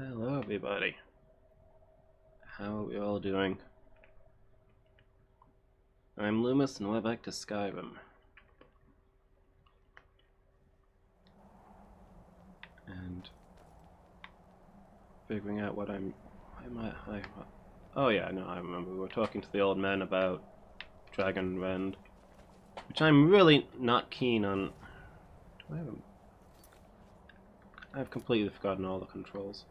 Hello everybody. How are we all doing? I'm Loomis and we're back to Skyrim. And figuring out what oh yeah, no, I remember we were talking to the old man about Dragon Rend, which I'm really not keen on. Do I have I've completely forgotten all the controls.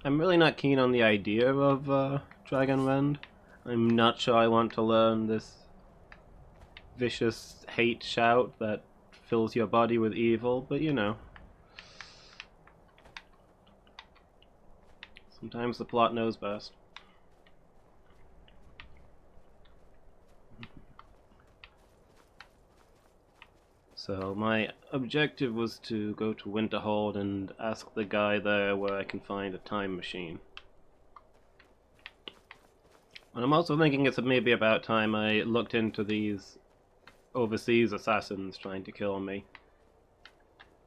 I'm really not keen on the idea of Dragon Rend. I'm not sure I want to learn this vicious hate shout that fills your body with evil, but you know. Sometimes the plot knows best. So my objective was to go to Winterhold and ask the guy there where I can find a time machine. And I'm also thinking it's maybe about time I looked into these overseas assassins trying to kill me.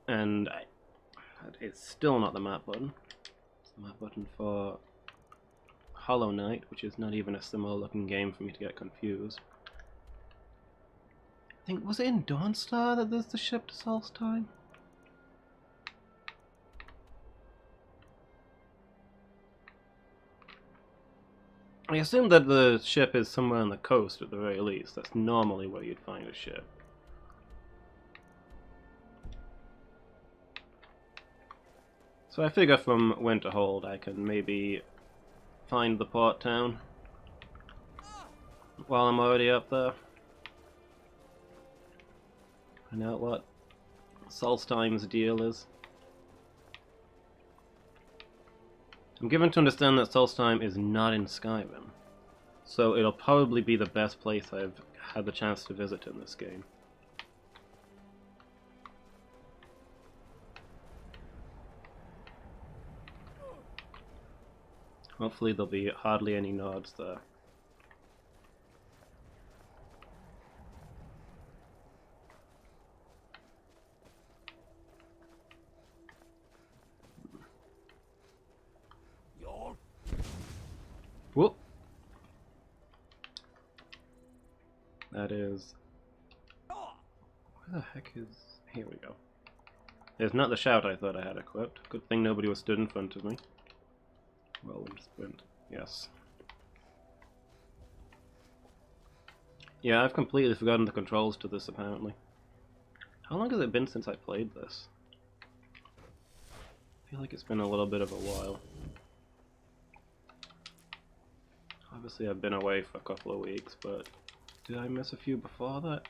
And it's still not the map button. It's the map button for Hollow Knight, which is not even a similar looking game for me to get confused. I think, was it in Dawnstar that there's the ship to Solstheim? I assume that the ship is somewhere on the coast at the very least. That's normally where you'd find a ship. So I figure from Winterhold I can maybe find the port town while I'm already up there. Find out what Solstheim's deal is. I'm given to understand that Solstheim is not in Skyrim, so it'll probably be the best place I've had the chance to visit in this game. Hopefully there'll be hardly any nods there. Whoop! That is... Where the heck is... Here we go. There's not the shout I thought I had equipped. Good thing nobody was stood in front of me. Whirlwind sprint. Yes. Yeah, I've completely forgotten the controls to this apparently. How long has it been since I played this? I feel like it's been a little bit of a while. Obviously I've been away for a couple of weeks, but did I miss a few before that?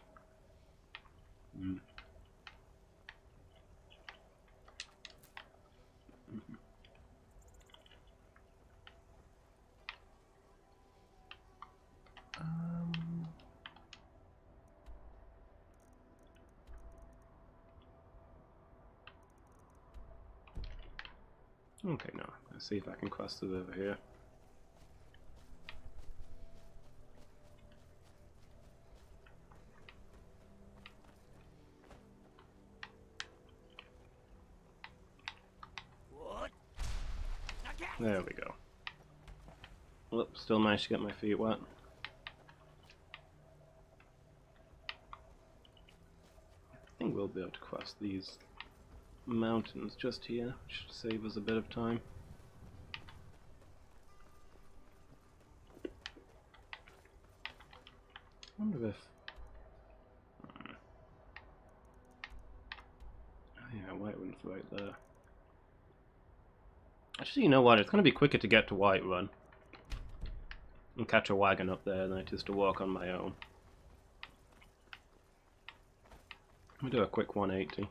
Okay, now let's see if I can cross the river here. There we go. Whoops, still managed to get my feet wet. I think we'll be able to cross these mountains just here. Should save us a bit of time. I wonder if... Oh yeah, Whiterun's right there. Actually, you know what? It's going to be quicker to get to Whiterun and catch a wagon up there than it is to walk on my own. Let me do a quick 180.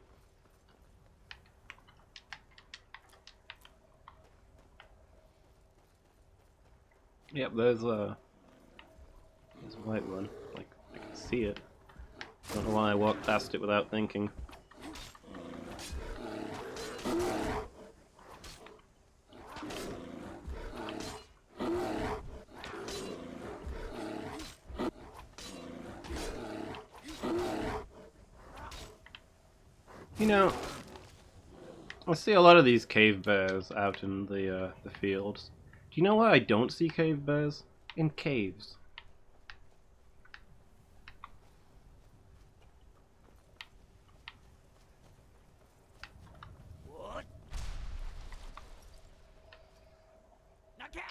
Yep, there's Whiterun. Like, I can see it. Don't know why I walked past it without thinking. You know, I see a lot of these cave bears out in the fields. Do you know why I don't see cave bears? In caves.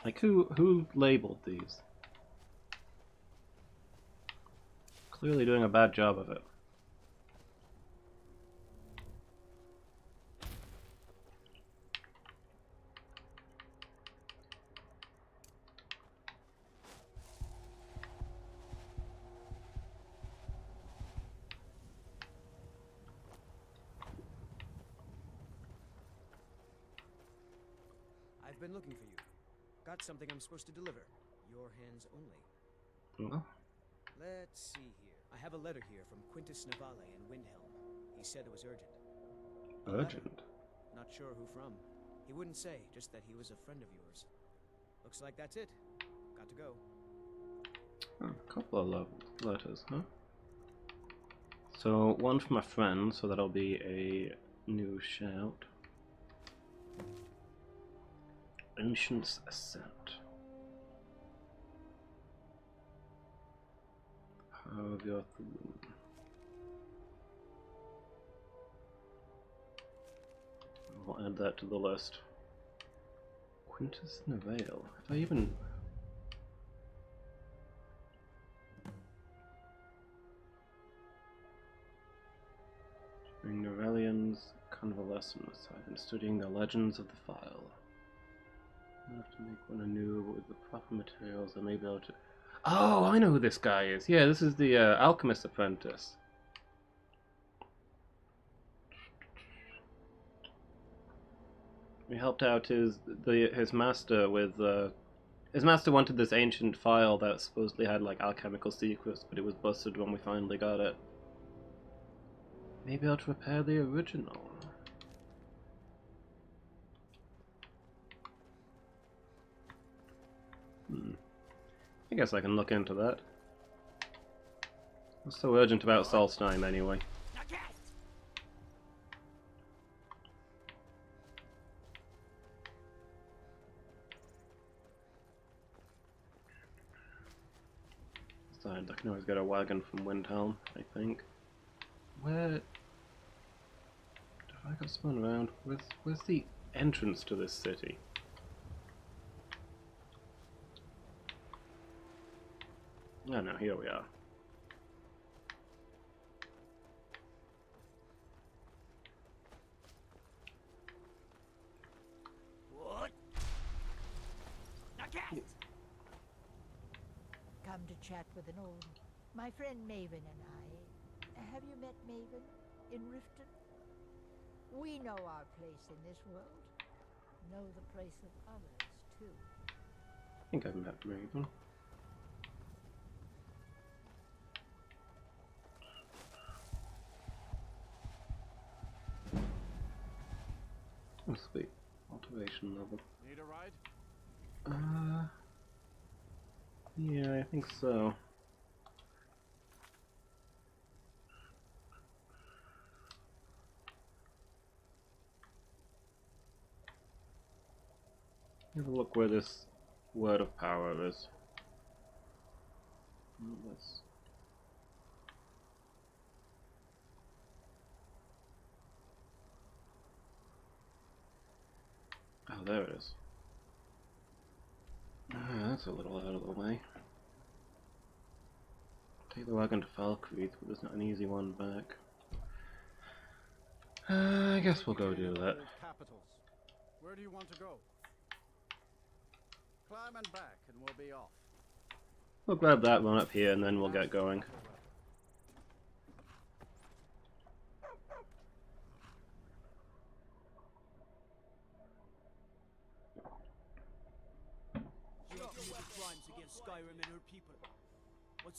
Like who labeled these? Clearly doing a bad job of it. I've been looking for you. Got something I'm supposed to deliver. Your hands only. Well, Let's see here. I have a letter here from Quintus Navale in Windhelm. He said it was urgent. urgent. Not sure who from. He wouldn't say, just that he was a friend of yours. Looks like that's it. Got to go. Oh, a couple of letters, huh? So one from a friend, so that'll be a new shout. Ancient's Ascent. Power of your Thune. I'll add that to the list. Quintus Navale. If I even... During Navalian's convalescence, I've been studying the legends of the file. I have to make one anew with the proper materials. I may be able to... Oh, I know who this guy is. Yeah, this is the alchemist apprentice. We helped out his master with his master wanted this ancient file that supposedly had like alchemical secrets, but it was busted when we finally got it. Maybe I'll repair the original. I guess I can look into that. What's so urgent about Solstheim anyway? Besides, I can always get a wagon from Windhelm, I think. Where... Have I got spun around? Where's the entrance to this city? Oh no, here we are. What? Come to chat with an old... My friend Maven and I... Have you met Maven in Riften? We know our place in this world. Know the place of others, too. I think I've met Raven. Oh, sweet. Cultivation level. Need a ride? Yeah, I think so. Have a look where this word of power is. This. Oh, there it is. That's a little out of the way. Take the wagon to Falkreath, but there's not an easy one back. I guess we'll go do that. Capitals. Where do you want to go? Climb and back, and we'll be off. We'll grab that one up here, and then we'll get going.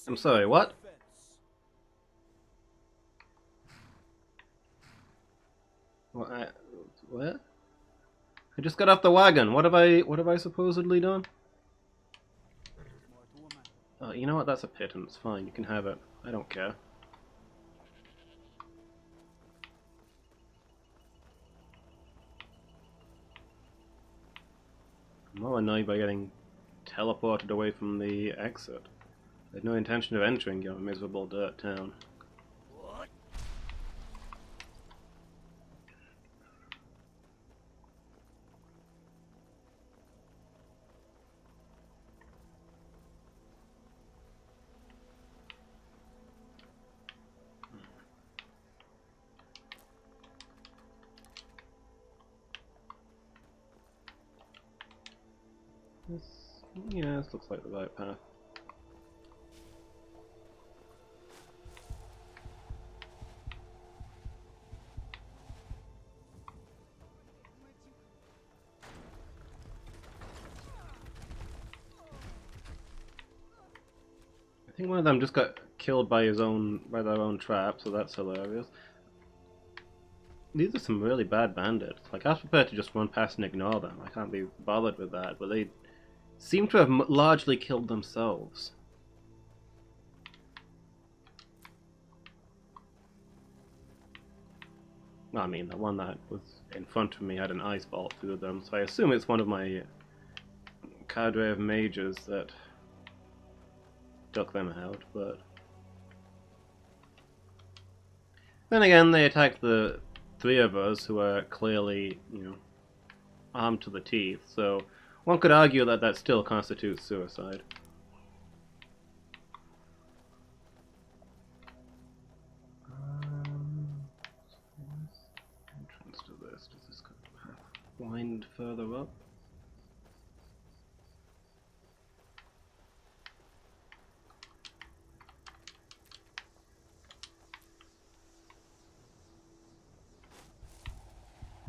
I'm sorry, what? What? I just got off the wagon. What have I supposedly done? Oh, you know what? That's a pittance. Fine, you can have it. I don't care. I'm more annoyed by getting teleported away from the exit. I had no intention of entering your miserable dirt town. What? Yeah, this looks like the right path. I think one of them just got killed by their own trap, so that's hilarious. These are some really bad bandits. Like, I was prepared to just run past and ignore them. I can't be bothered with that, but they seem to have largely killed themselves. I mean, the one that was in front of me had an ice bolt through them, so I assume it's one of my cadre of mages that took them out, but... Then again, they attacked the three of us who are clearly, armed to the teeth, so one could argue that that still constitutes suicide. Entrance to this. Does this path wind further up?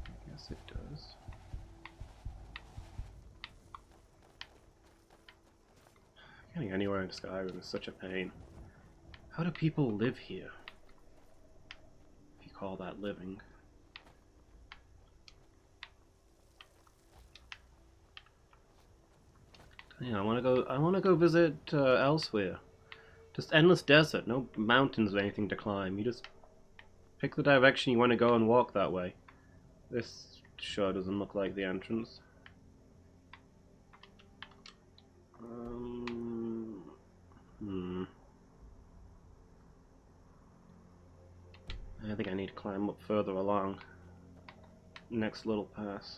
I guess it does. Getting anywhere in Skyrim is such a pain. How do people live here? If you call that living. Yeah, I want to go visit elsewhere. Just endless desert, no mountains or anything to climb. You just pick the direction you want to go and walk that way. This sure doesn't look like the entrance. I think I need to climb up further along. Next little pass.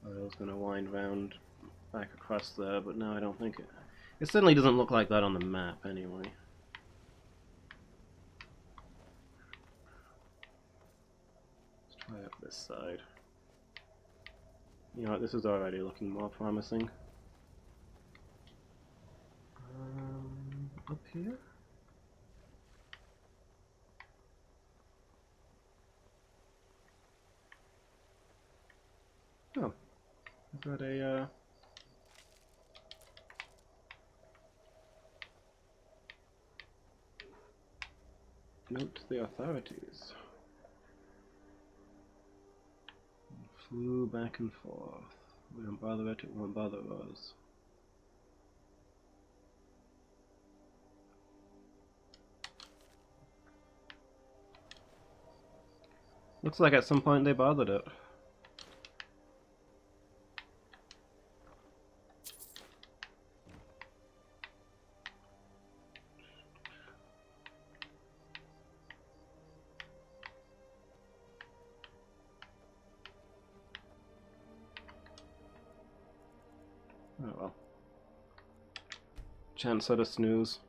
I was going to wind round back across there, but no, I don't think it... It certainly doesn't look like that on the map, anyway. Let's try up this side. You know what, this is already looking more promising. Up here? Oh. Is that a, note to the authorities. Flew back and forth. We don't bother it won't bother us. Looks like at some point they bothered it. Oh well. Chance at a snooze.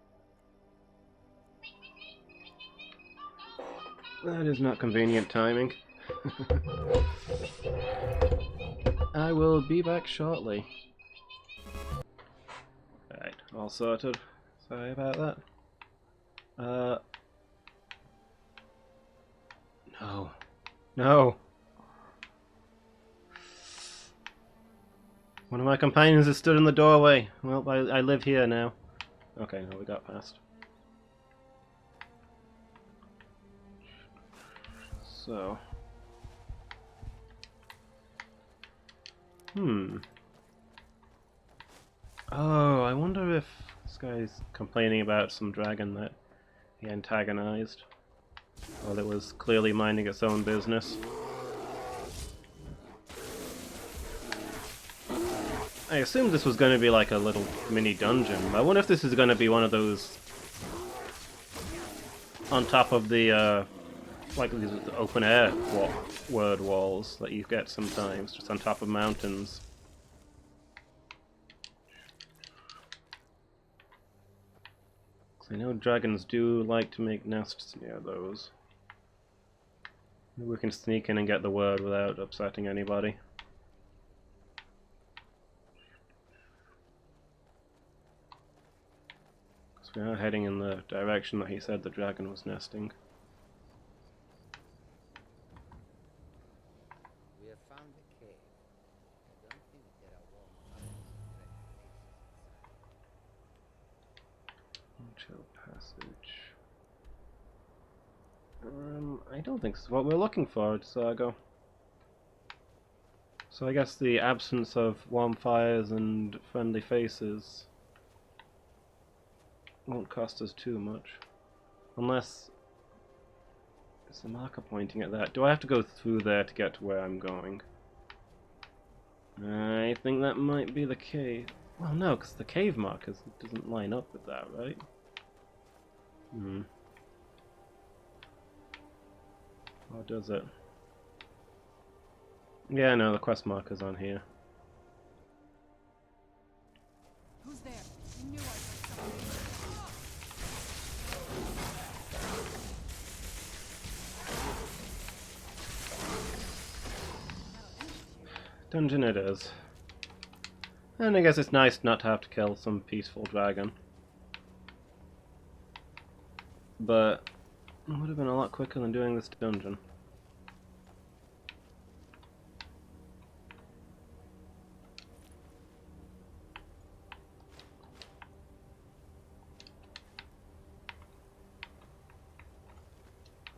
That is not convenient timing. I will be back shortly. Alright, all sorted. Sorry about that. No. No! One of my companions has stood in the doorway. Well, I live here now. Okay, no, we got past. So... Oh, I wonder if this guy's complaining about some dragon that he antagonized, while it was clearly minding its own business. I assumed this was going to be like a little mini dungeon. I wonder if this is going to be one of those on top of the like these open air word walls that you get sometimes, just on top of mountains. I know dragons do like to make nests near those. Maybe we can sneak in and get the word without upsetting anybody. Because we are heading in the direction that he said the dragon was nesting. We have found the cave. I don't think there are warm Chill passage. I don't think it's what we're looking for, Sago. So I guess the absence of warm fires and friendly faces won't cost us too much. Unless... Is the marker pointing at that? Do I have to go through there to get to where I'm going? I think that might be the cave. Well, no, because the cave marker doesn't line up with that, right? Or does it? Yeah, no, the quest marker's on here. Who's there? You knew I heard something. Dungeon it is. And I guess it's nice not to have to kill some peaceful dragon. But it would have been a lot quicker than doing this dungeon.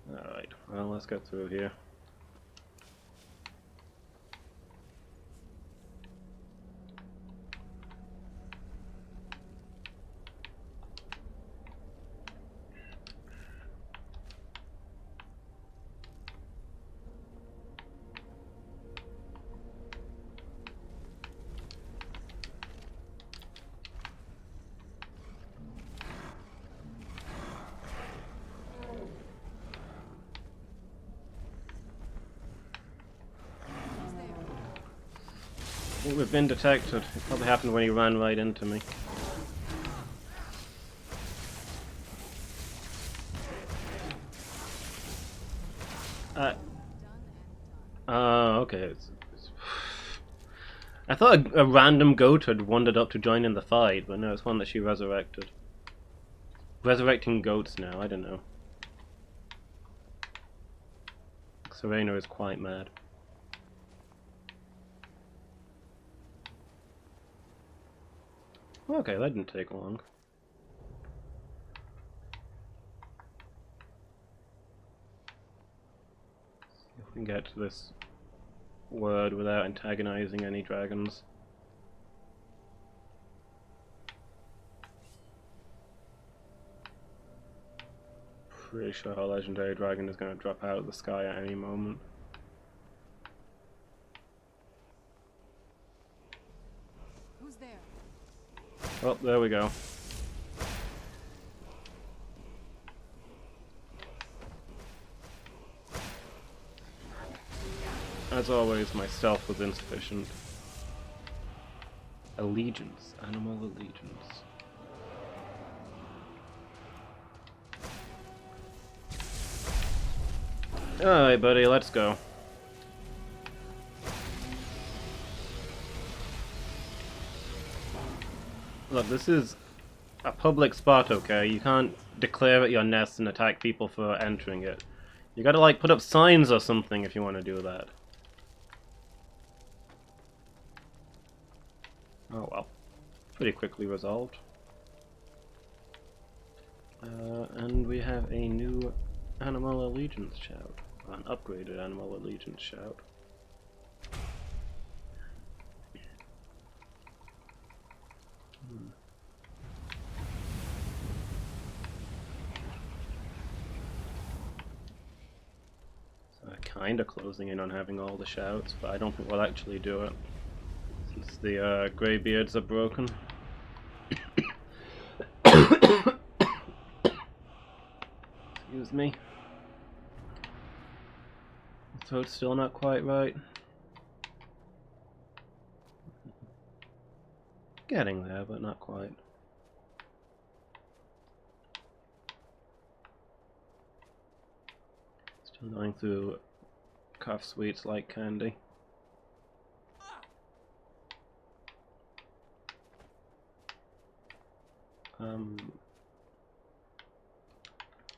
Alright, well, let's get through here. We've been detected. It probably happened when he ran right into me. Okay. I thought a random goat had wandered up to join in the fight, but no, it's one that she resurrected. Resurrecting goats now, I don't know. Serena is quite mad. Okay, that didn't take long. If we can get to this word without antagonizing any dragons. Pretty sure our legendary dragon is going to drop out of the sky at any moment. Who's there? Oh, there we go. As always, my stealth was insufficient. Allegiance. Animal allegiance. Alright, buddy, let's go. Look, this is a public spot, okay? You can't declare it your nest and attack people for entering it. You gotta, like, put up signs or something if you want to do that. Oh well. Pretty quickly resolved. And we have a new Animal Allegiance shout. An upgraded Animal Allegiance shout. kind of closing in on having all the shouts, but I don't think we'll actually do it since the greybeards are broken. Excuse me. The throat's still not quite right. Getting there, but not quite. Still going through cough sweets like candy.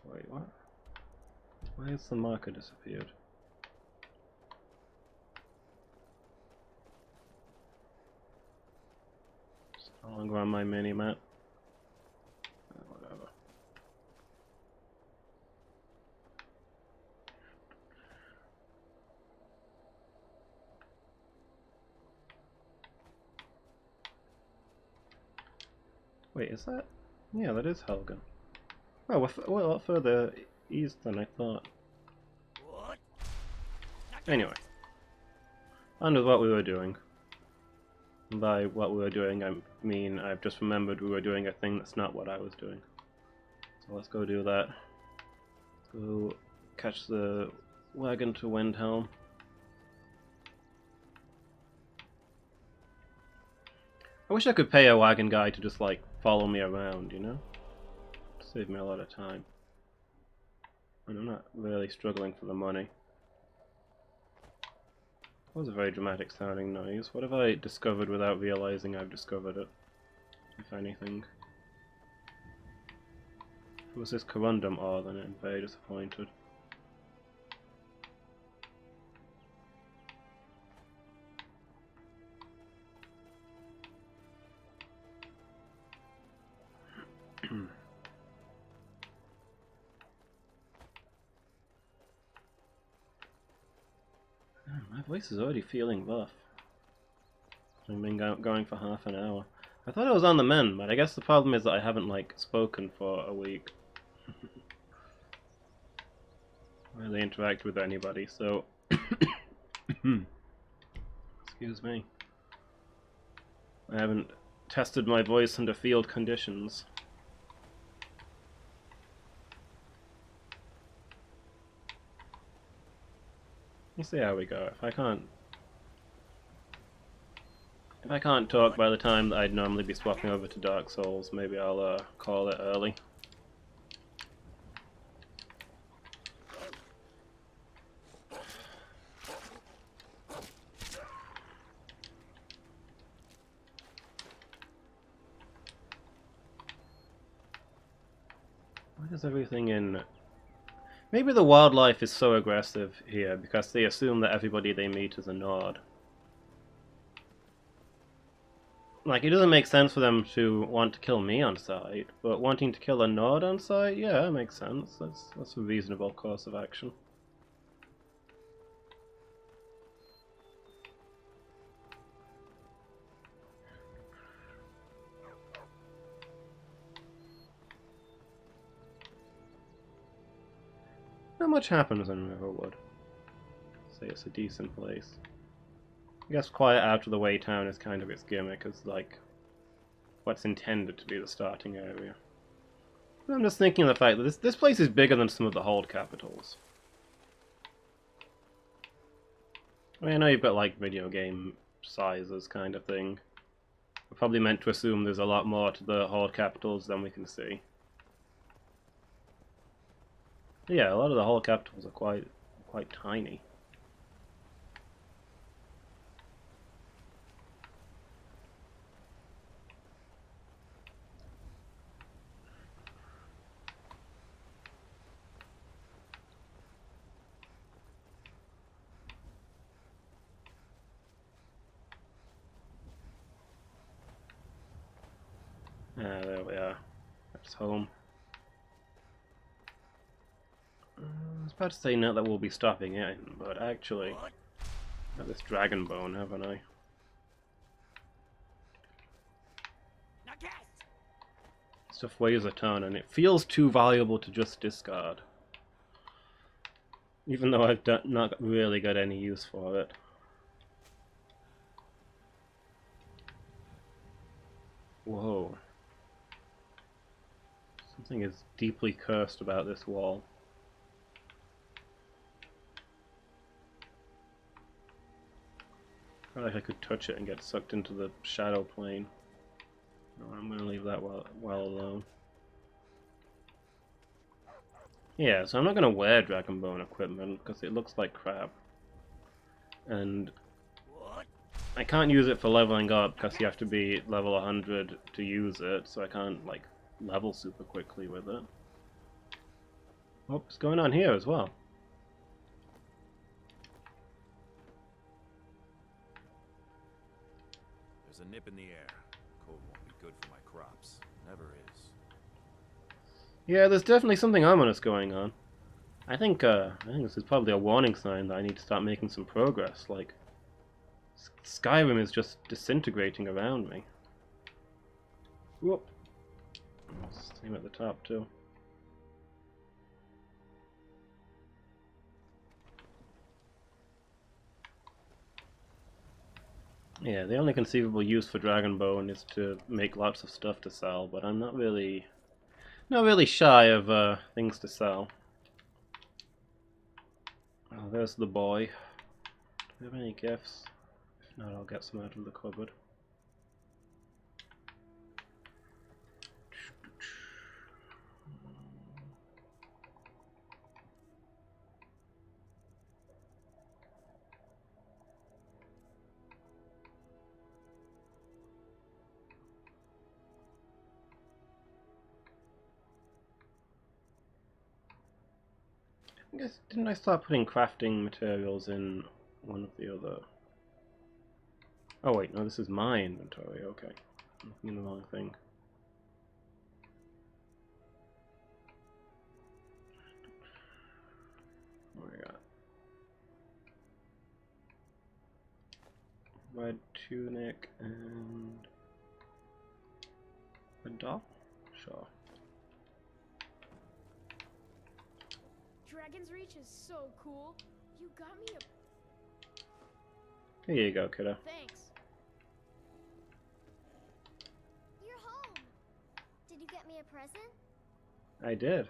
Wait, what? Why has the marker disappeared? It's no longer on my mini-map. Whatever. Wait, is that? Yeah, that is Helga. Oh, we're a lot further east than I thought. Anyway, on with what we were doing. And by what we were doing, I mean I've just remembered we were doing a thing that's not what I was doing. So let's go do that. Let's go catch the wagon to Windhelm. I wish I could pay a wagon guy to just like follow me around, you know? Save me a lot of time. And I'm not really struggling for the money. That was a very dramatic sounding noise. What have I discovered without realizing I've discovered it? If anything. If it was this corundum ore, then I'm very disappointed. My voice is already feeling rough. I've been going for half an hour. I thought I was on the mend, but I guess the problem is that I haven't like spoken for a week. Really interact with anybody, so excuse me. I haven't tested my voice under field conditions. We'll see how we go. If I can't talk by the time that I'd normally be swapping over to Dark Souls, maybe I'll call it early. Why is everything in... Maybe the wildlife is so aggressive here because they assume that everybody they meet is a Nord. Like, it doesn't make sense for them to want to kill me on sight, but wanting to kill a Nord on sight, yeah, that makes sense. That's a reasonable course of action. Not much happens in Riverwood. Say it's a decent place. I guess quiet out of the way town is kind of its gimmick, as like what's intended to be the starting area. But I'm just thinking of the fact that this place is bigger than some of the hold capitals. I mean, I know you've got like video game sizes kind of thing. We're probably meant to assume there's a lot more to the hold capitals than we can see. Yeah, a lot of the whole capitals are quite tiny. Ah, there we are. That's home. I was about to say not that we'll be stopping in, but actually, I've got this dragon bone, haven't I? Stuff weighs a ton, and it feels too valuable to just discard. Even though I've not really got any use for it. Whoa. Something is deeply cursed about this wall. I feel like I could touch it and get sucked into the shadow plane. No, I'm going to leave that well alone. Yeah, so I'm not going to wear Dragonbone equipment because it looks like crap. And I can't use it for leveling up because you have to be level 100 to use it, so I can't like level super quickly with it. What's going on here as well? There's a nip in the air. Cold won't be good for my crops. Never is. Yeah, there's definitely something ominous going on. I think this is probably a warning sign that I need to start making some progress. Like, Skyrim is just disintegrating around me. Whoop. Same at the top too. Yeah, the only conceivable use for Dragonbone is to make lots of stuff to sell, but I'm not really shy of things to sell. Oh, there's the boy. Do we have any gifts? If not, I'll get some out of the cupboard. I guess, didn't I start putting crafting materials in one of the other... Oh wait, no, this is my inventory, okay. I'm looking in the wrong thing. What do we got? Red tunic and... a doll? Sure. Dragon's Reach is so cool. You got me a... Here you go, kiddo. Thanks. You're home. Did you get me a present? I did.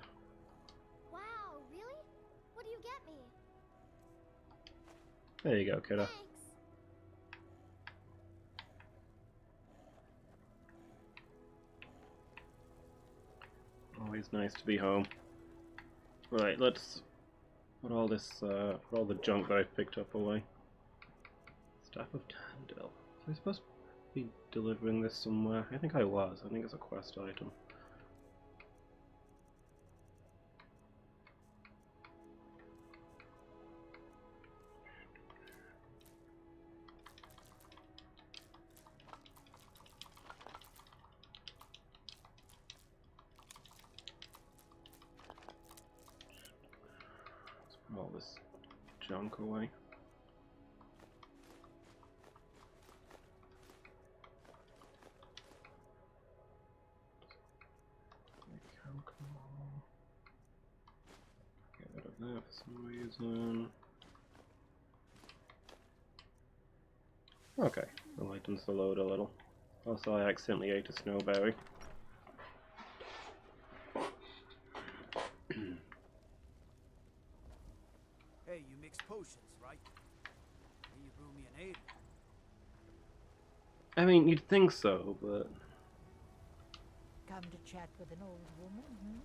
Wow, really? What do you get me? There you go, kiddo. Thanks. Always nice to be home. Right, let's put all this, put all the junk that I've picked up away. Staff of Tandil. Was I supposed to be delivering this somewhere? I think I was. I think it's a quest item. Let's put all this junk away. Get rid of that for some reason. Okay, that lightens the load a little. Also, I accidentally ate a snowberry. Hey, you mix potions, right? Then you brew me an ale. I mean, you'd think so, but... Come to chat with an old woman,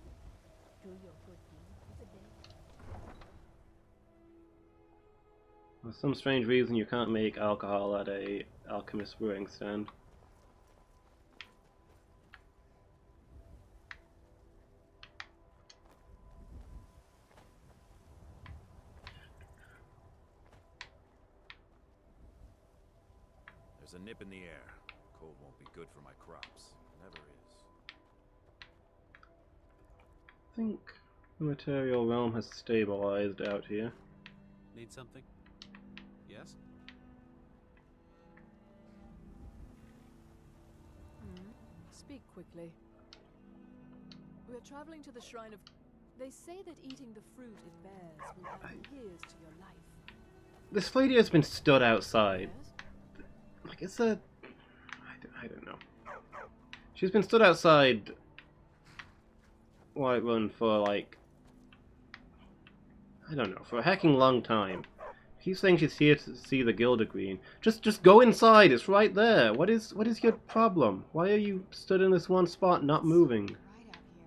Do your good deed for the day. For some strange reason, you can't make alcohol at a alchemist brewing stand. There's a nip in the air. Cold won't be good for my crops. Never is. I think the material realm has stabilized out here. Need something? Yes? Speak quickly. We're traveling to the Shrine of... They say that eating the fruit it bears will add years to your life. This lady has been stood outside. Yes? Like, it's a... I don't know. She's been stood outside Whiterun for, like... I don't know, for a hecking long time. He's saying she's here to see the Gildergreen. Just go inside, it's right there. What is your problem? Why are you stood in this one spot not moving? Right out here.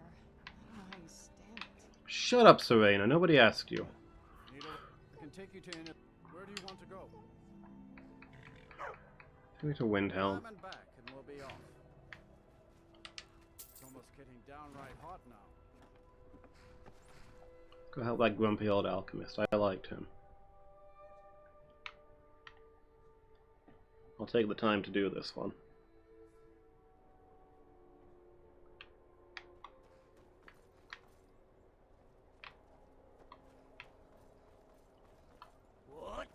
I don't know how you stand it. Shut up, Serena. Nobody asked you. I can take you to where do you want to go? Take me to Windhelm. Climb and back and we'll be off. It's almost getting downright hot now. Go help that grumpy old alchemist. I liked him. I'll take the time to do this one. What?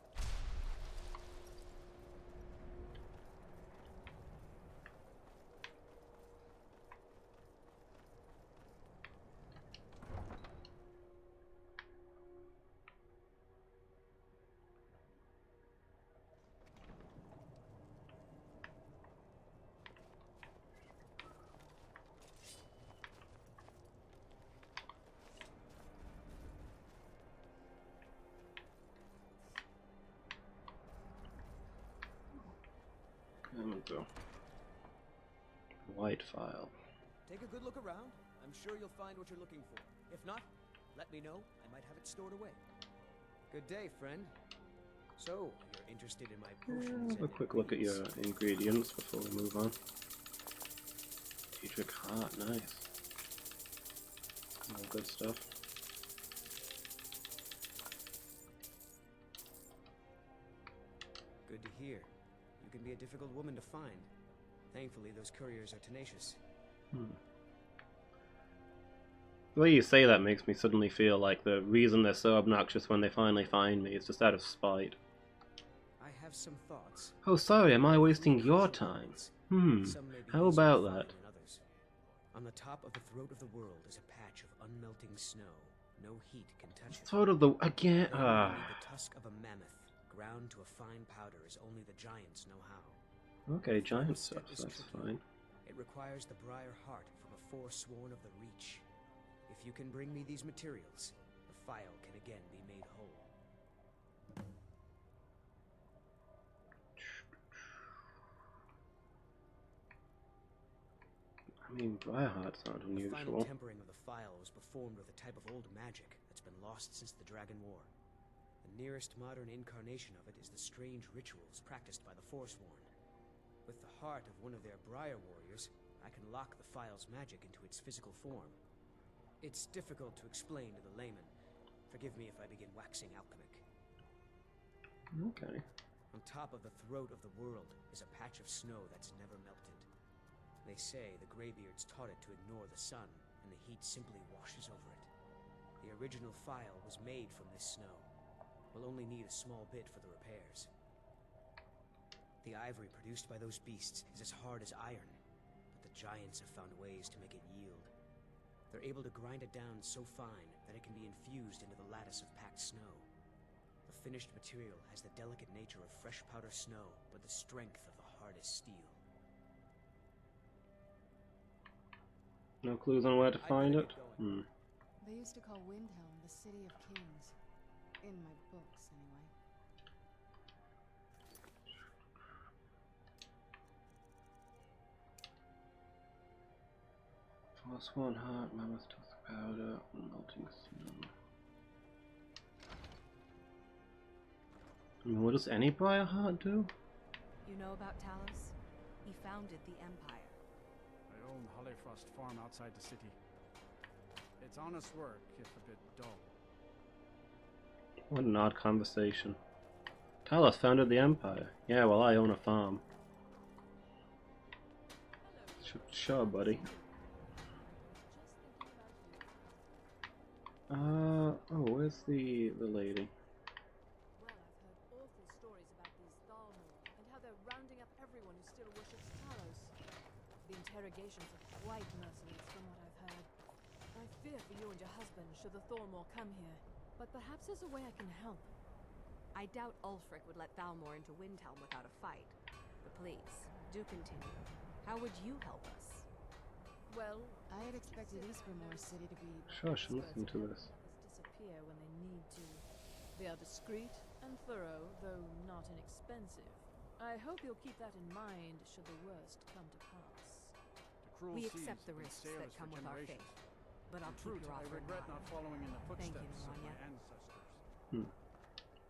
There we go. White file. Take a good look around. I'm sure you'll find what you're looking for. If not, let me know. I might have it stored away. Good day, friend. So, you're interested in my potions? Have a quick look at your ingredients before we move on. Diedrich Heart, nice. All good stuff. Good to hear. You can be a difficult woman to find. Thankfully, those couriers are tenacious. The way you say that makes me suddenly feel like the reason they're so obnoxious when they finally find me is just out of spite. I have some thoughts. Oh, sorry, am I wasting your time? Some may be How easier about to find that? than others. On the top of the throat of the world is a patch of unmelting snow. No heat can touch it. Sort of the... again... Only the tusk of a mammoth, ground to a fine powder, as only the giants know how. Okay, giant This stuff, step is that's tricky. fine. It requires the briar heart from a forsworn of the Reach. If you can bring me these materials, the file can again be made whole. I mean, Briarheart's not The final unusual. tempering of the file was performed with a type of old magic that's been lost since the Dragon War. The nearest modern incarnation of it is the strange rituals practiced by the Forsworn. With the heart of one of their Briar warriors, I can lock the file's magic into its physical form. It's difficult to explain to the layman. Forgive me if I begin waxing alchemic. Okay. On top of the throat of the world is a patch of snow that's never melted. They say the Greybeards taught it to ignore the sun, and the heat simply washes over it. The original file was made from this snow. We'll only need a small bit for the repairs. The ivory produced by those beasts is as hard as iron, but the giants have found ways to make it yield. They're able to grind it down so fine that it can be infused into the lattice of packed snow. The finished material has the delicate nature of fresh powder snow, but the strength of the hardest steel. No clues on where to find it? They used to call Windhelm the City of Kings. In my books, anyway. Forsworn heart, mammoth tusk powder, melting snow. I mean, what does any Briarheart do? You know about Talos? He founded the Empire. I own Hollyfrost Farm outside the city. It's honest work, if a bit dull. What an odd conversation. Talos founded the Empire. Yeah, well, I own a farm. Sure, buddy. Oh, where's the lady? Well, I've heard awful stories about these Thalmor and how they're rounding up everyone who still worships Talos. The interrogations are quite merciless from what I've heard. I fear for you and your husband should the Thormore come here, but perhaps there's a way I can help. I doubt Ulfric would let Thalmor into Windhelm without a fight. But please, do continue. How would you help us? Well, I had expected Eastgrimor City to be... Sure, I should listen to this. disappear when they need to. They are discreet and thorough, though not inexpensive. I hope you'll keep that in mind should the worst come to pass. We accept the risks that come with our faith, but I'll keep your I offer in regret mind. not following in the Thank you, footsteps of my Naranya. ancestors. I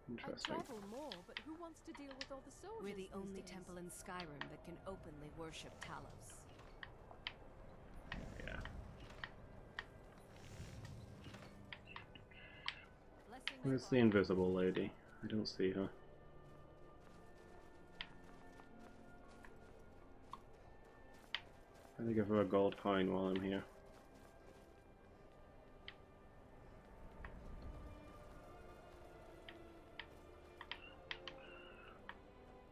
Interesting. travel more, but who wants to deal with all the soldiers? We're the these only days? temple in Skyrim that can openly worship Talos. Yeah. Where's the invisible lady? I don't see her. I'm gonna give her a gold coin while I'm here.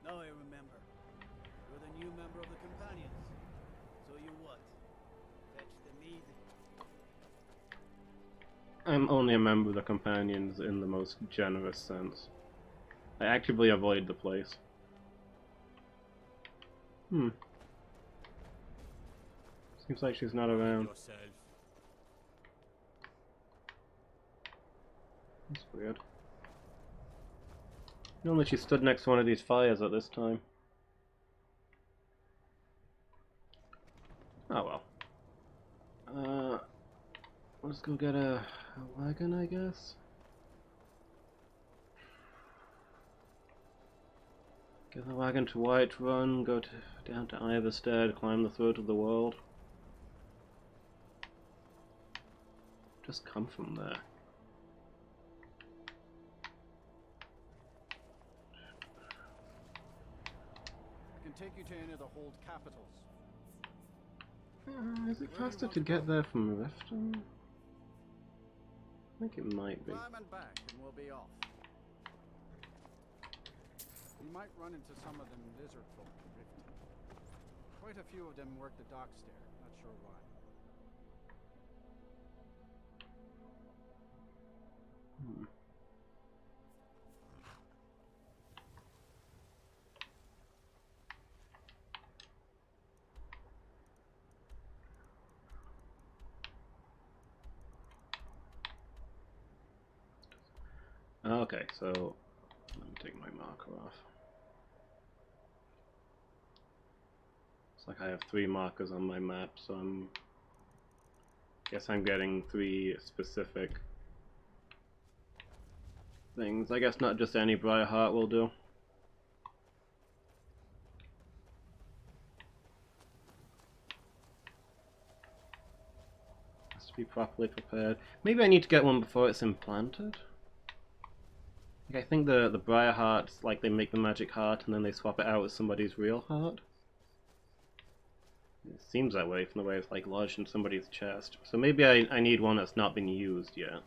Now I remember. You're the new member of the Companions. So you what? Fetch the mead? I'm only a member of the Companions in the most generous sense. I actively avoid the place. Seems like she's not around. Yourself. That's weird. Normally she stood next to one of these fires at this time. Oh well. Let's go get a wagon, I guess. Get the wagon to Whiterun, go down to Iverstead, climb the throat of the world. Just come from there. I can take you to any of the hold capitals. Is it faster to get there from Riften? I think it might be. Climb and back, and we'll be off. You might run into some of them lizard folk in Riften. Quite a few of them work the docks there, not sure why. Okay, so let me take my marker off. It's like I have 3 markers on my map, so guess I'm getting 3 specific things. I guess not just any Briarheart will do. Has to be properly prepared. Maybe I need to get one before it's implanted. Like, I think the Briarhearts, like, they make the magic heart and then they swap it out with somebody's real heart. It seems that way from the way it's like lodged in somebody's chest. So maybe I need one that's not been used yet.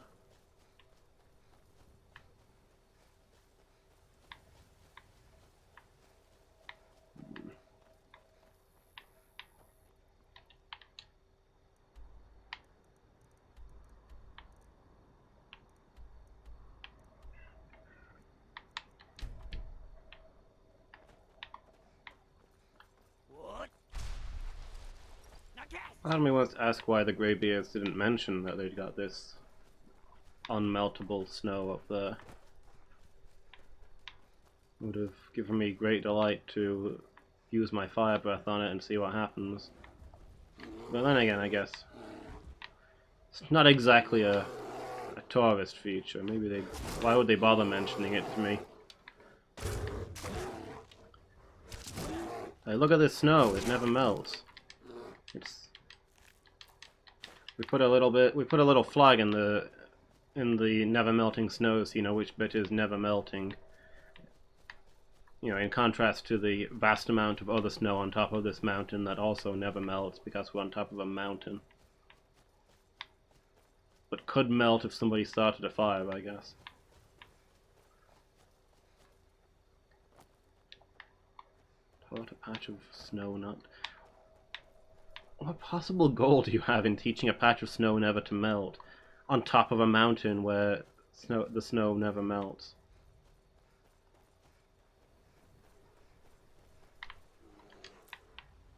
Part of me wants to ask why the Greybeards didn't mention that they'd got this unmeltable snow up there. Would have given me great delight to use my fire breath on it and see what happens. But then again, I guess it's not exactly a tourist feature. Maybe they... Why would they bother mentioning it to me? Hey, look at this snow. It never melts. It's... We put a little flag in the never melting snow, so you know which bit is never melting. You know, in contrast to the vast amount of other snow on top of this mountain that also never melts because we're on top of a mountain. But could melt if somebody started a fire, I guess. What a patch of snow, not... What possible goal do you have in teaching a patch of snow never to melt on top of a mountain where the snow never melts?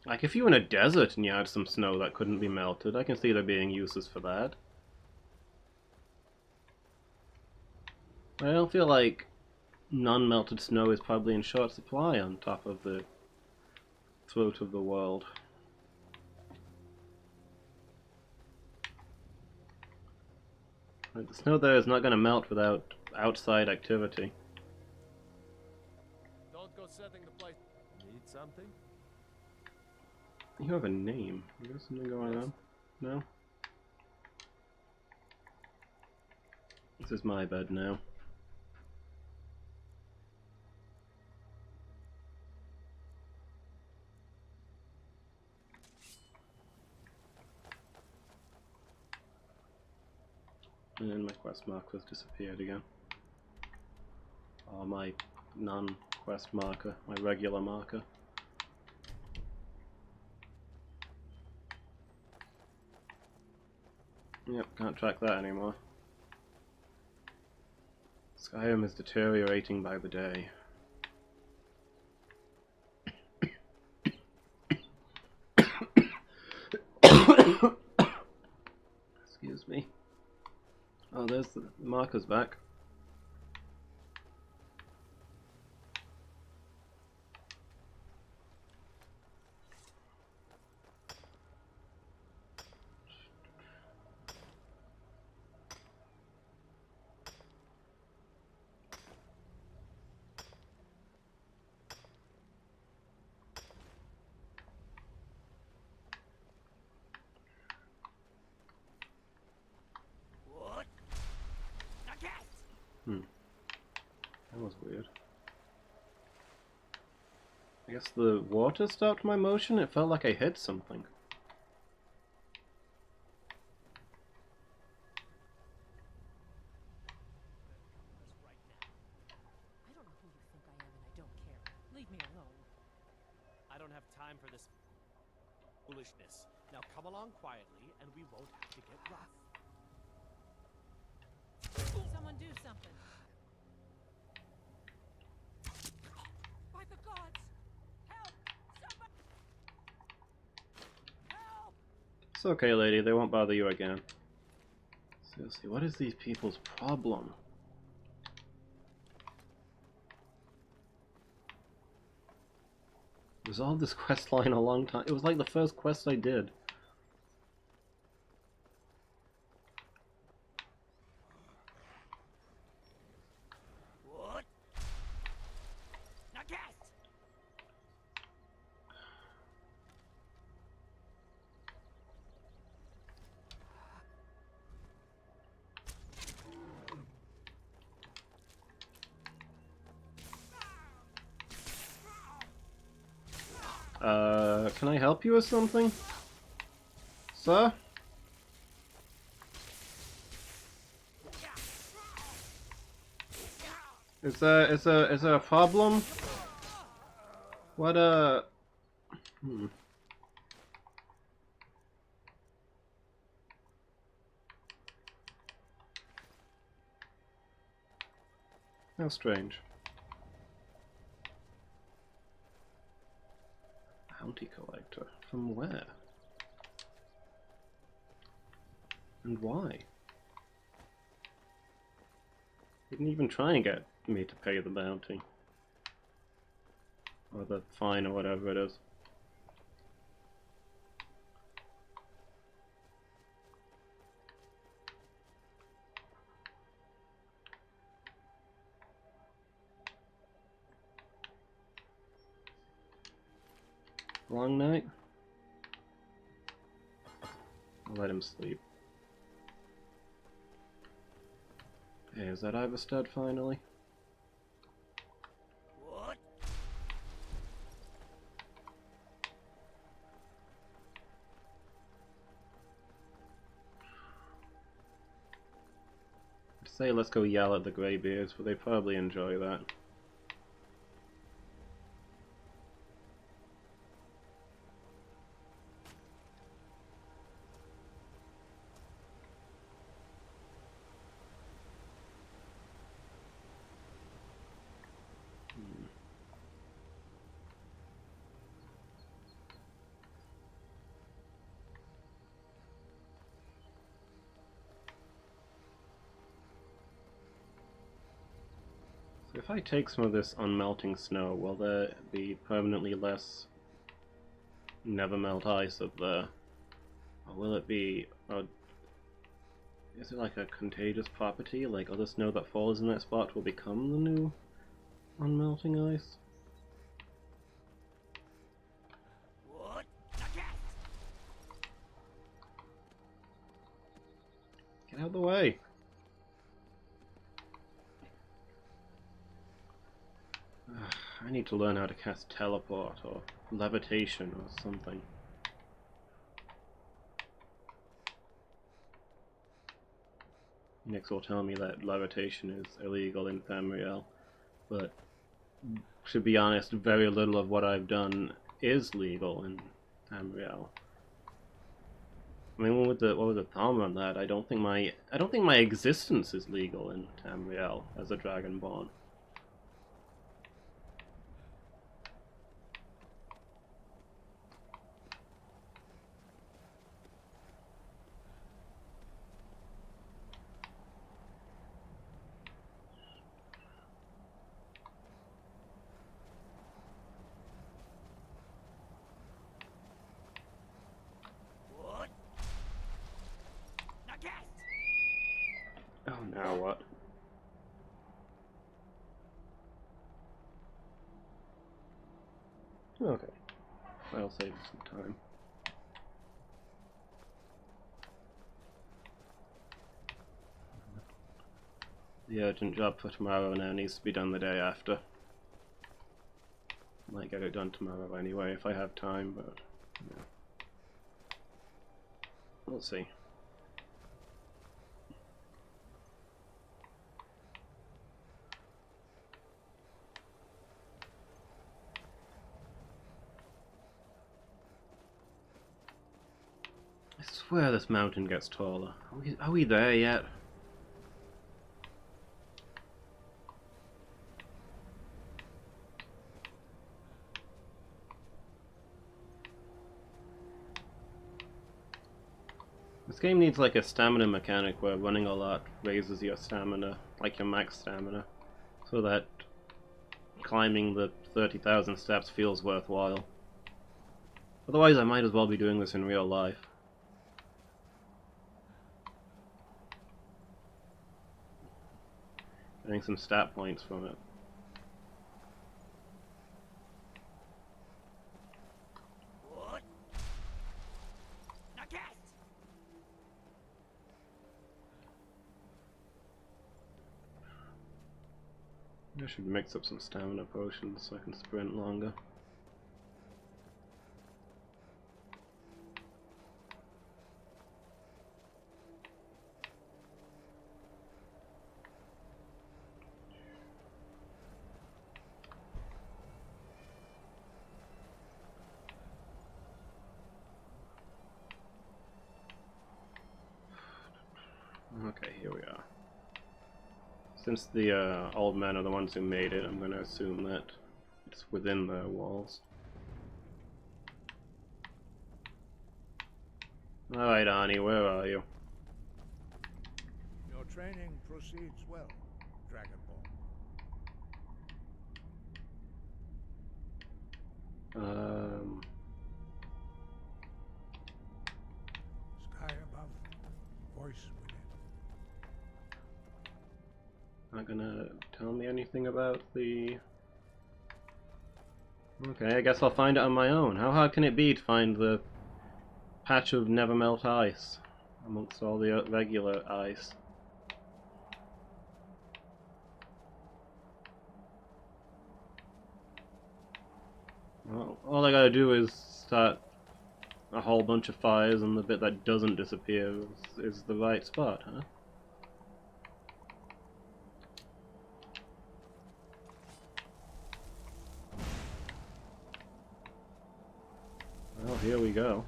Like, if you were in a desert and you had some snow that couldn't be melted, I can see there being uses for that. I don't feel like non-melted snow is probably in short supply on top of the throat of the world. Like, the snow there is not going to melt without outside activity. Don't go setting the place. Need something? You have a name. You got something going on? No? This is my bed now. And then my quest marker has disappeared again. Or my non-quest marker, my regular marker. Yep, can't track that anymore. Skyrim is deteriorating by the day. Excuse me. Oh, there's the marker's back. That was weird. I guess the water stopped my motion? It felt like I hit something. I don't know who you think I am and I don't care. Leave me alone. I don't have time for this foolishness. Now come along quietly and we won't have to get rough. Someone do something. By the gods! Help! Somebody! Help! It's okay, lady. They won't bother you again. Seriously, what is these people's problem? Resolved this quest line a long time. It was like the first quest I did. What? Now get! Can I help you with something? Sir? Is there a problem? What How strange. Bounty collector. From where? And why? Didn't even try and get me to pay the bounty. Or the fine or whatever it is. Long night? I'll let him sleep. Hey, is that Iverstead finally? What? I'd say let's go yell at the Greybeards, but they probably enjoy that. if I take some of this unmelting snow, will there be permanently less never melt ice up there? Or will it be... is it like a contagious property? Like other snow that falls in that spot will become the new unmelting ice? What? Get out of the way! I need to learn how to cast teleport or levitation or something. Nyx will tell me that levitation is illegal in Tamriel, but to be honest, very little of what I've done is legal in Tamriel. I mean, what was the problem on that? I don't think my existence is legal in Tamriel as a Dragonborn. Oh, now what? Okay. That'll save some time. The urgent job for tomorrow now needs to be done the day after. Might get it done tomorrow anyway if I have time, but yeah. We'll see. I swear this mountain gets taller. Are we there yet? This game needs like a stamina mechanic where running a lot raises your stamina, like your max stamina, so that climbing the 30,000 steps feels worthwhile. Otherwise I might as well be doing this in real life. Getting some stat points from it. What? Not yet. I should mix up some stamina potions so I can sprint longer. Okay, here we are. Since the old men are the ones who made it, I'm going to assume that it's within their walls. Alright, Arnie, where are you? Your training proceeds well, Dragonborn. Sky above, voice within. Not gonna tell me anything about the... Okay, I guess I'll find it on my own. How hard can it be to find the patch of never melt ice amongst all the regular ice? Well, all I gotta do is start a whole bunch of fires, and the bit that doesn't disappear is the right spot, huh? Well, here we go.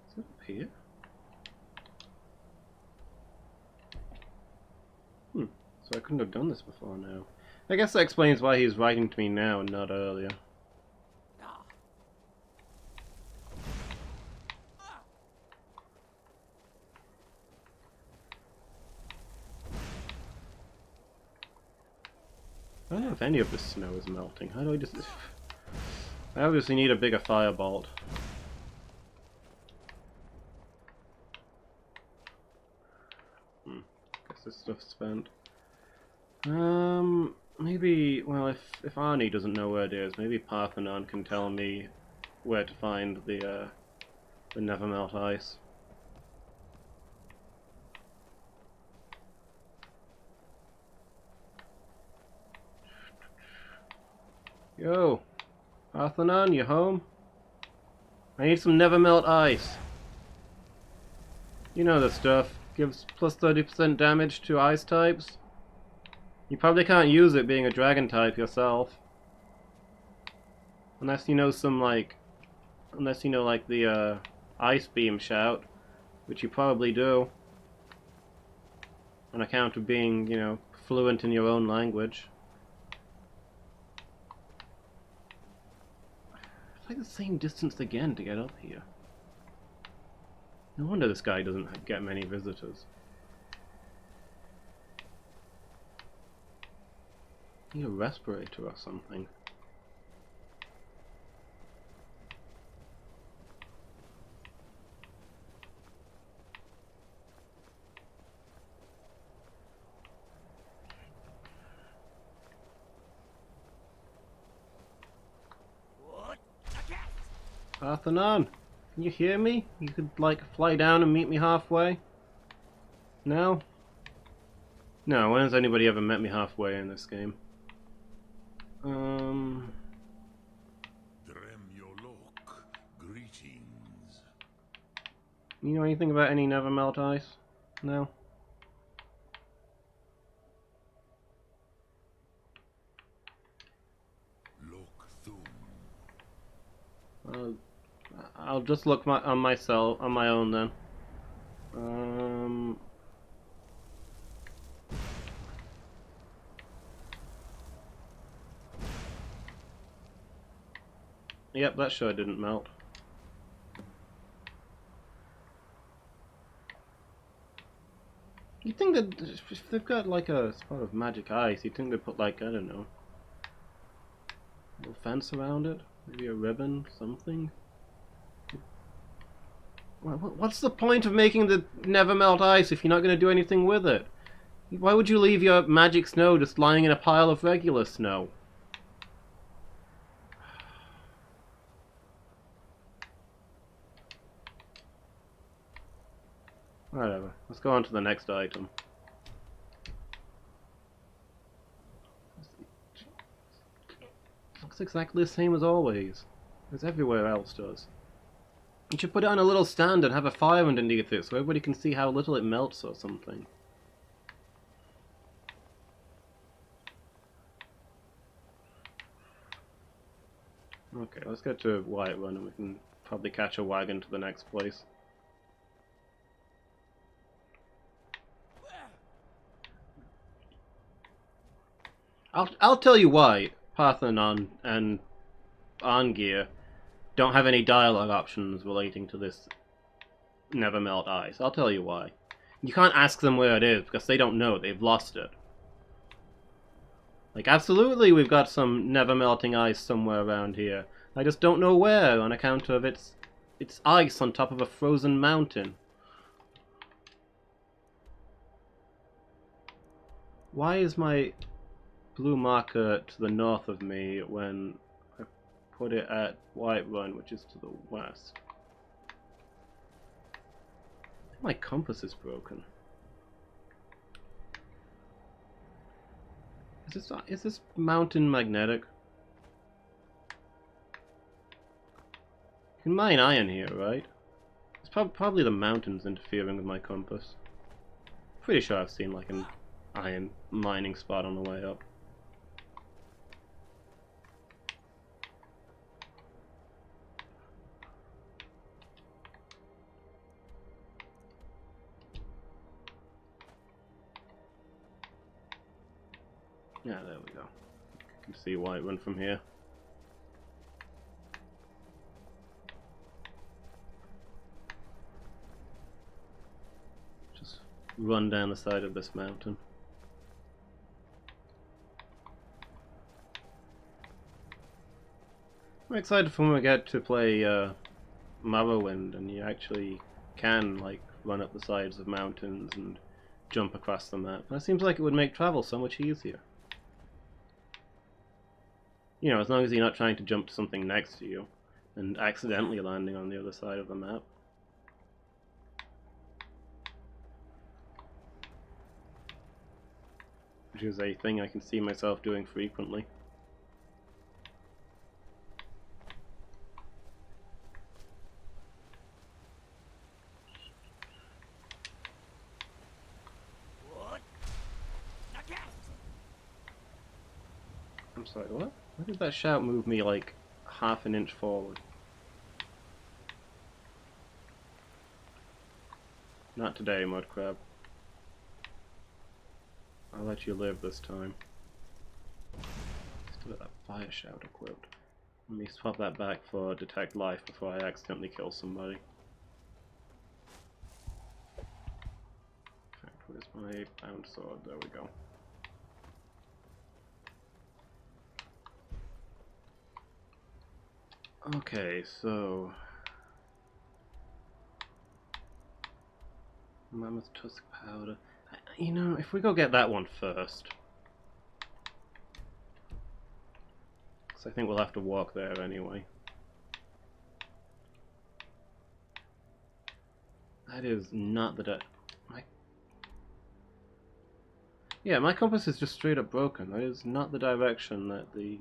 Is it up here? So I couldn't have done this before now. I guess that explains why he's writing to me now and not earlier. I don't know if any of the snow is melting. How do I just... I obviously need a bigger firebolt. Guess this stuff's spent. Maybe... Well, if Arnie doesn't know where it is, maybe Parthenon can tell me where to find the Nevermelt ice. Yo, Parthenon, you home? I need some Nevermelt ice. You know the stuff. Gives plus 30% damage to ice types. You probably can't use it being a dragon type yourself. Unless you know some like... Unless you know like the ice beam shout. Which you probably do. On account of being, you know, fluent in your own language. It's like the same distance again to get up here. No wonder this guy doesn't get many visitors. Need a respirator or something. Parthenon, can you hear me? You could, like, fly down and meet me halfway? No? No, when has anybody ever met me halfway in this game? Greetings. You know anything about any Nevermelt ice? No? I'll just look on my own then. Yep, that sure didn't melt. You'd think that if they've got like a spot of magic ice, you'd think they'd put like, I don't know, a little fence around it? Maybe a ribbon, something? What's the point of making the Nevermelt ice if you're not going to do anything with it? Why would you leave your magic snow just lying in a pile of regular snow? Whatever. Let's go on to the next item. Looks exactly the same as always. As everywhere else does. You should put it on a little stand and have a fire underneath it so everybody can see how little it melts or something. Okay, let's get to Whiterun and we can probably catch a wagon to the next place. I'll tell you why Parthenon and Arngeir don't have any dialogue options relating to this Nevermelt ice. I'll tell you why. You can't ask them where it is because they don't know. They've lost it. Like, absolutely we've got some never-melting ice somewhere around here. I just don't know where on account of it's ice on top of a frozen mountain. Why is my blue marker to the north of me when I put it at Whiterun, which is to the west? I think my compass is broken. Is this mountain magnetic? You can mine iron here, right? It's probably the mountains interfering with my compass. Pretty sure I've seen like an iron mining spot on the way up. Yeah, there we go. You can see Whiterun from here. Just run down the side of this mountain. I'm excited for when we get to play Morrowind and you actually can like run up the sides of mountains and jump across the map. That seems like it would make travel so much easier. You know, as long as you're not trying to jump to something next to you and accidentally landing on the other side of the map. Which is a thing I can see myself doing frequently. I'm sorry, what? Why did that shout move me like half an inch forward? Not today, Mudcrab. I'll let you live this time. Still got that fire shout equipped. Let me swap that back for detect life before I accidentally kill somebody. In fact, where's my bound sword? There we go. Okay, so Mammoth Tusk Powder. You know, if we go get that one first, because I think we'll have to walk there anyway. That is not the yeah, my compass is just straight up broken. That is not the direction that the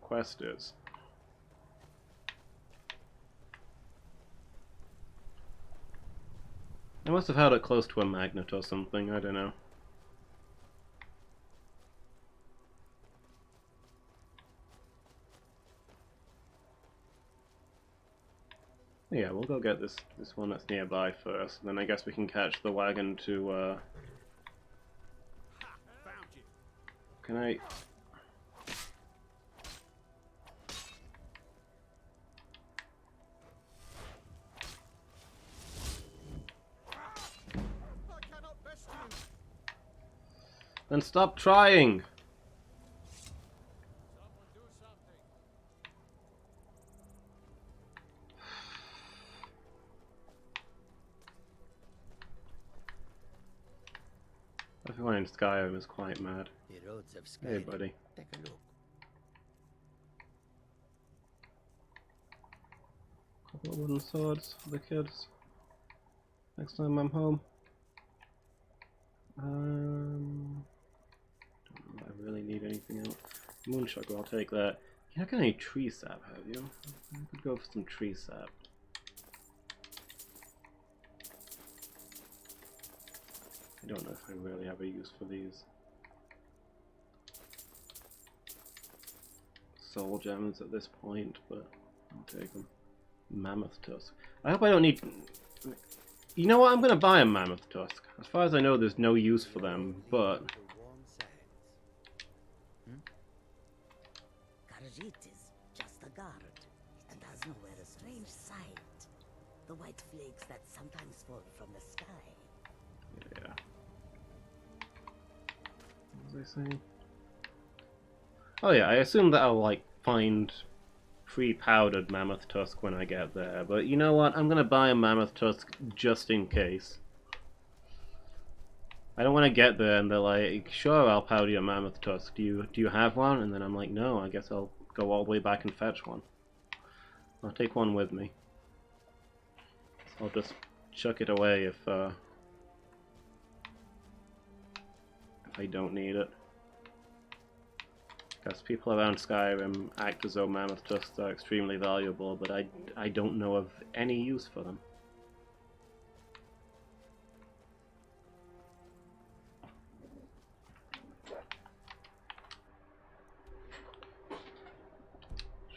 quest is. I must have had it close to a magnet or something, I don't know. Yeah, we'll go get this one that's nearby first, and then I guess we can catch the wagon to Can I... Then stop trying! Everyone in Skyrim is quite mad. The roads of Skyrim. Hey, buddy. Take a look. Couple of wooden swords for the kids. Next time I'm home. Don't know if I really need anything else. Moonsugar, I'll take that. You're not got any tree sap, have you? I could go for some tree sap. I don't know if I really have a use for these. Soul gems at this point, but I'll take them. Mammoth tusk. I hope I don't need... You know what? I'm going to buy a mammoth tusk. As far as I know, there's no use for them, but... Khajiit is just a guard, and has nowhere a strange sight. The white flakes that sometimes fall from the sky. Yeah. What was I saying? Oh yeah, I assume that I'll, like, find pre-powdered mammoth tusk when I get there, but you know what? I'm gonna buy a mammoth tusk just in case. I don't want to get there and they're like, sure, I'll powder your mammoth tusk. Do you have one? And then I'm like, no, I guess I'll go all the way back and fetch one. I'll take one with me. I'll just chuck it away if I don't need it. Because people around Skyrim act as though mammoth tusks are extremely valuable, but I don't know of any use for them.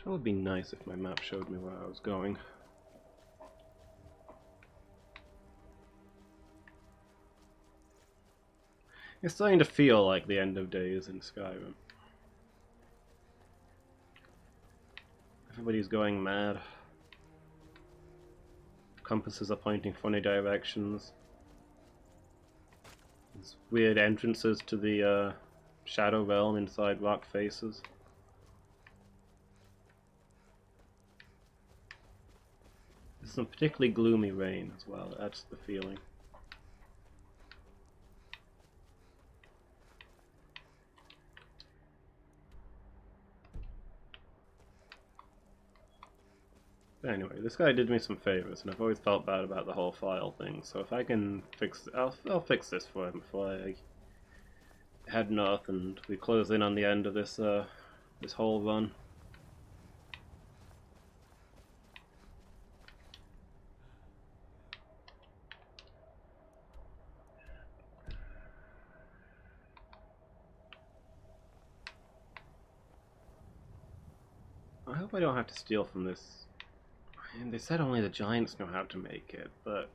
Sure would be nice if my map showed me where I was going. It's starting to feel like the end of days in Skyrim. Everybody's going mad. Compasses are pointing funny directions. There's weird entrances to the Shadow Realm inside rock faces. There's some particularly gloomy rain as well, that's the feeling. But anyway, this guy did me some favors, and I've always felt bad about the whole file thing, so if I can fix... I'll fix this for him before I head north and we close in on the end of this, this whole run. I hope I don't have to steal from this. And they said only the giants know how to make it, but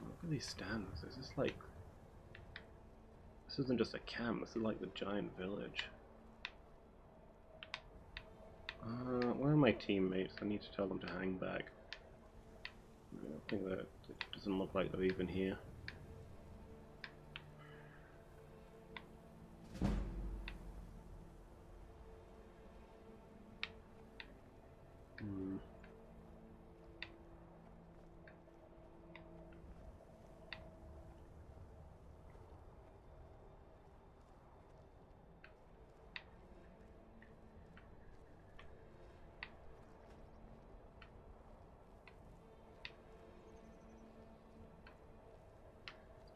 look at these stands. This is like, this isn't just a camp. This is like the giant village. Where are my teammates? I need to tell them to hang back. I don't think that it doesn't look like they're even here.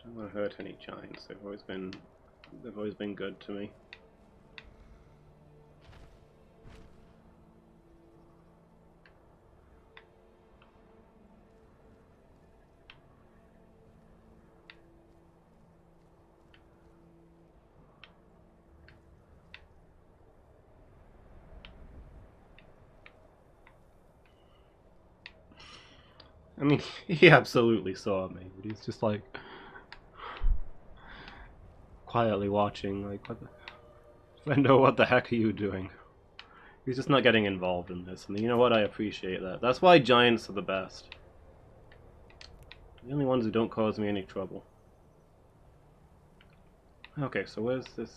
Don't want to hurt any giants. They've always been good to me. I mean, he absolutely saw me, but he's just like quietly watching, like, what the... Friendo, what the heck are you doing? He's just not getting involved in this, and you know what, I appreciate that. That's why giants are the best. The only ones who don't cause me any trouble. Okay, so where's this...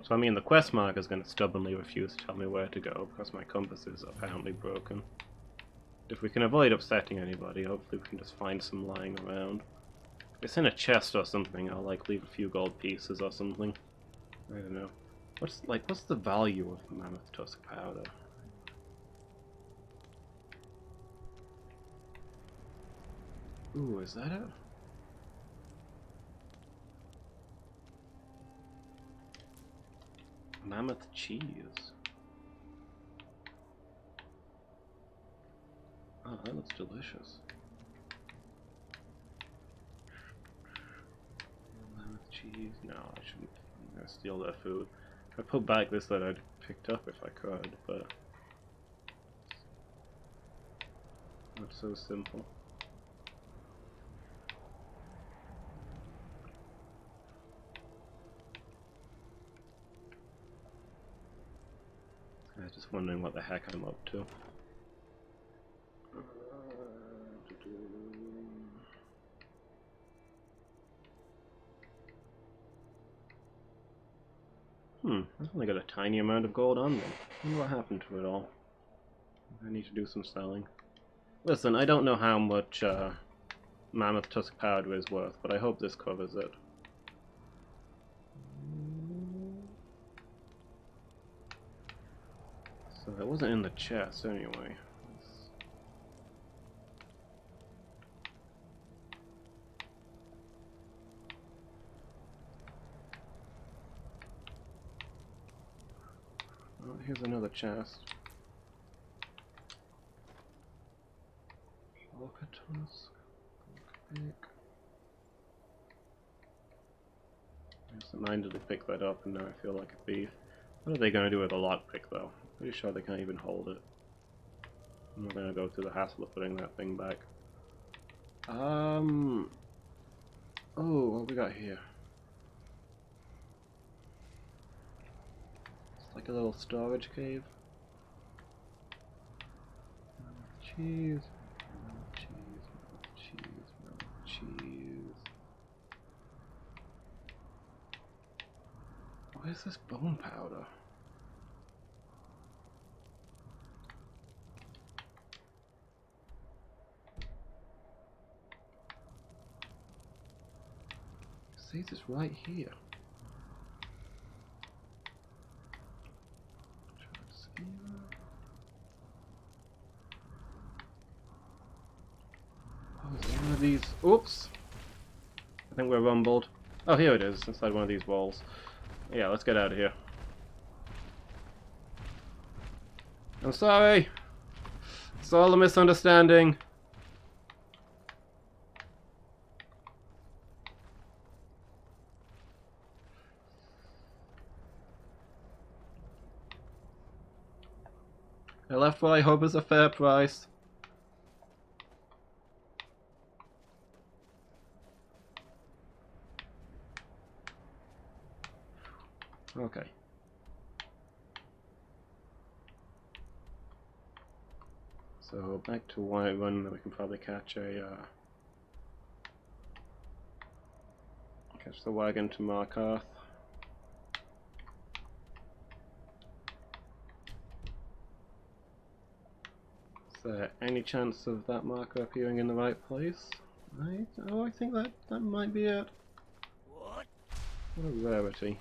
So I mean, the quest marker is going to stubbornly refuse to tell me where to go, because my compass is apparently broken. If we can avoid upsetting anybody, hopefully we can just find some lying around. If it's in a chest or something, I'll like leave a few gold pieces or something. I don't know. What's the value of mammoth tusk powder? Ooh, is that it? Mammoth cheese. Oh, that looks delicious. Mammoth cheese? No, I shouldn't. I'm gonna steal their food. I put back this that I'd picked up if I could, but not so simple. I was just wondering what the heck I'm up to. I've only got a tiny amount of gold on me. I wonder what happened to it all. I need to do some selling. Listen, I don't know how much mammoth tusk powder is worth, but I hope this covers it. So it wasn't in the chest anyway. Oh, here's another chest. Look at tusk. I just mindedly pick that up and now I feel like a thief. What are they going to do with a lockpick though? Pretty sure they can't even hold it. I'm not gonna go through the hassle of putting that thing back. Oh, what we got here? It's like a little storage cave. Cheese, cheese, cheese, cheese. What is this bone powder? It says it's right here. Oh, is it one of these? Oops! I think we're rumbled. Oh, here it is, inside one of these walls. Yeah, let's get out of here. I'm sorry! It's all a misunderstanding. I left what I hope is a fair price. Okay. So back to Whiterun, we can probably catch the wagon to Markarth. Is there any chance of that marker appearing in the right place? I think that might be it. What a rarity.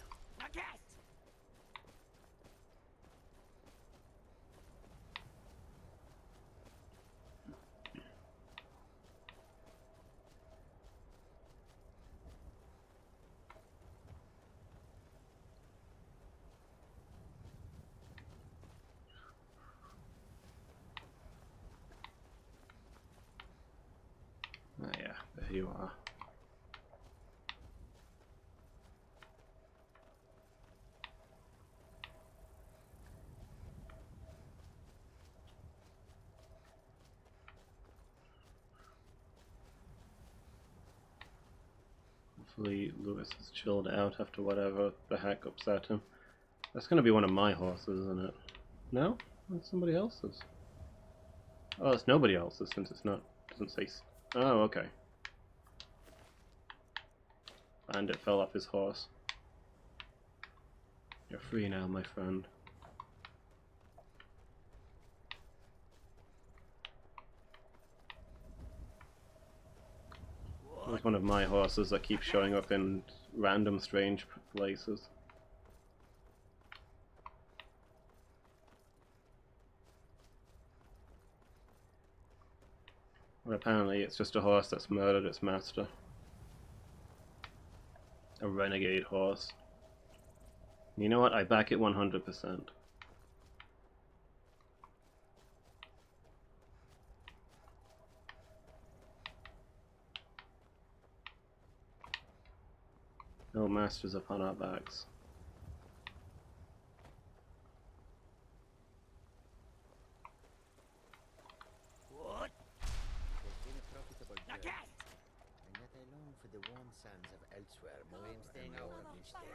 Oh yeah, there you are. Hopefully Lewis has chilled out after whatever the heck upset him. That's gonna be one of my horses, isn't it? No? That's somebody else's. Oh, it's nobody else's since it's not, doesn't say... Oh, okay. Bandit fell off his horse. You're free now, my friend. There's one of my horses that keeps showing up in random strange places. But apparently it's just a horse that's murdered its master. A renegade horse. You know what? I back it 100%. No masters upon our backs. What? There's been a profitable journey, and yet I long for the warm sands of elsewhere, more I'm staying out of instead.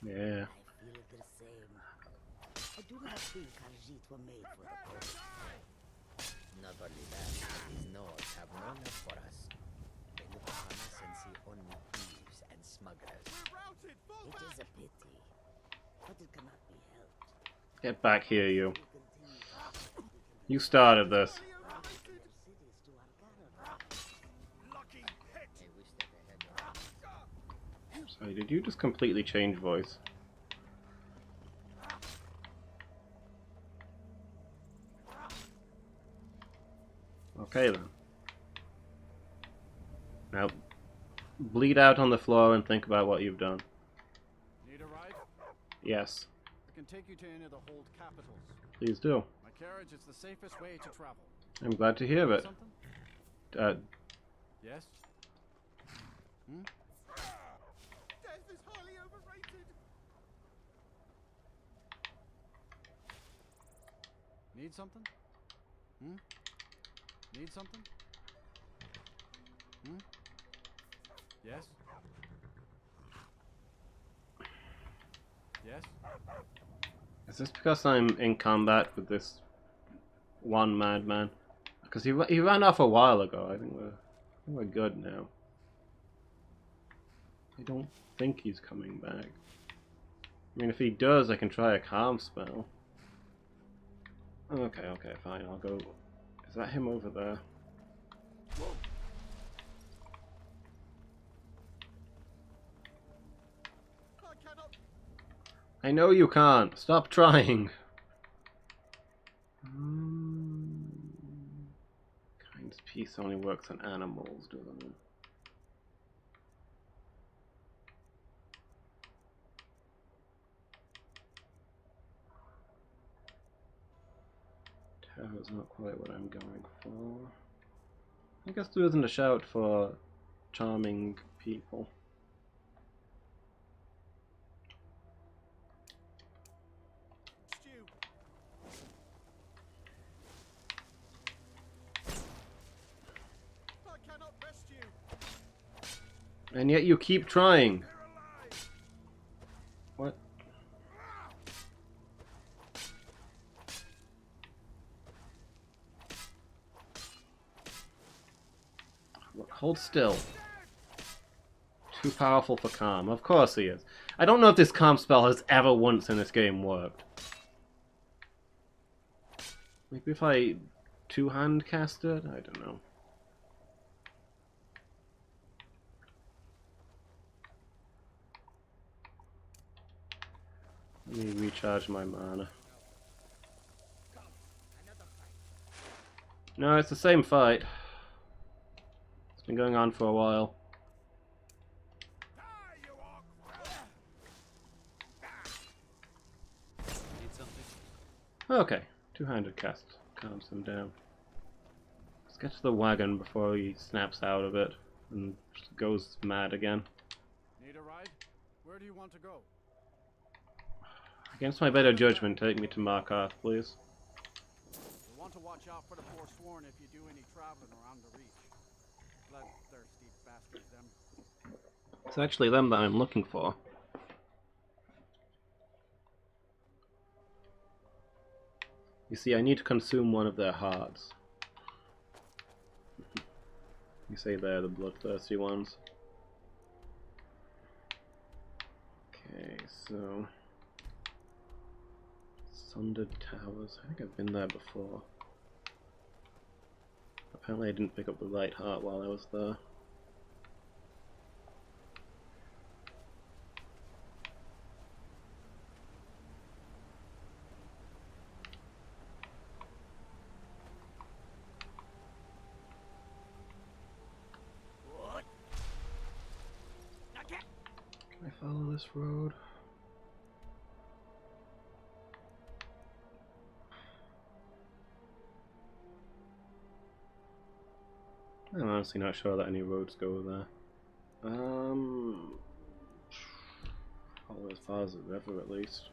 Yeah. I feel the same. I do not think Khajiit were made for the cold. Not only that, but these Nords have no love for us. They look upon us and see only thieves and smugglers. It is a pity, but it cannot be helped. Get back here, you. You started this. Sorry, did you just completely change voice? Okay then. Now, bleed out on the floor and think about what you've done. Need a ride? Yes. I can take you to any of the hold capitals. Please do. My carriage is the safest way to travel. I'm glad to hear it. Something? Yes? Hmm? Death is highly overrated. Need something? Hmm? Need something? Hmm? Yes? Yes? Is this because I'm in combat with this one madman? Because he ran off a while ago. I think we're good now. I don't think he's coming back. I mean, if he does, I can try a calm spell. Okay, fine. I'll go. Is that him over there? I know you can't. Stop trying. Kind's peace only works on animals, doesn't it? Terror's not quite what I'm going for. I guess there isn't a shout for charming people. And yet you keep trying. What? Look, hold still. Too powerful for calm. Of course he is. I don't know if this calm spell has ever once in this game worked. Maybe if I two-hand cast it? I don't know. Let me recharge my mana. No, it's the same fight. It's been going on for a while. Okay, two-handed cast calms him down. Let's get to the wagon before he snaps out of it and just goes mad again. Need a ride? Where do you want to go? Against my better judgment, take me to Markarth, please. You'll want to watch out for the Forsworn if you do any traveling around the Reach. Bloodthirsty bastards, them. It's actually them that I'm looking for. You see, I need to consume one of their hearts. You say they're the bloodthirsty ones. Okay, so... Sundered Towers. I think I've been there before. Apparently I didn't pick up the right heart while I was there. Can I follow this road? I'm honestly not sure that any roads go there. Follow as far as the river at least.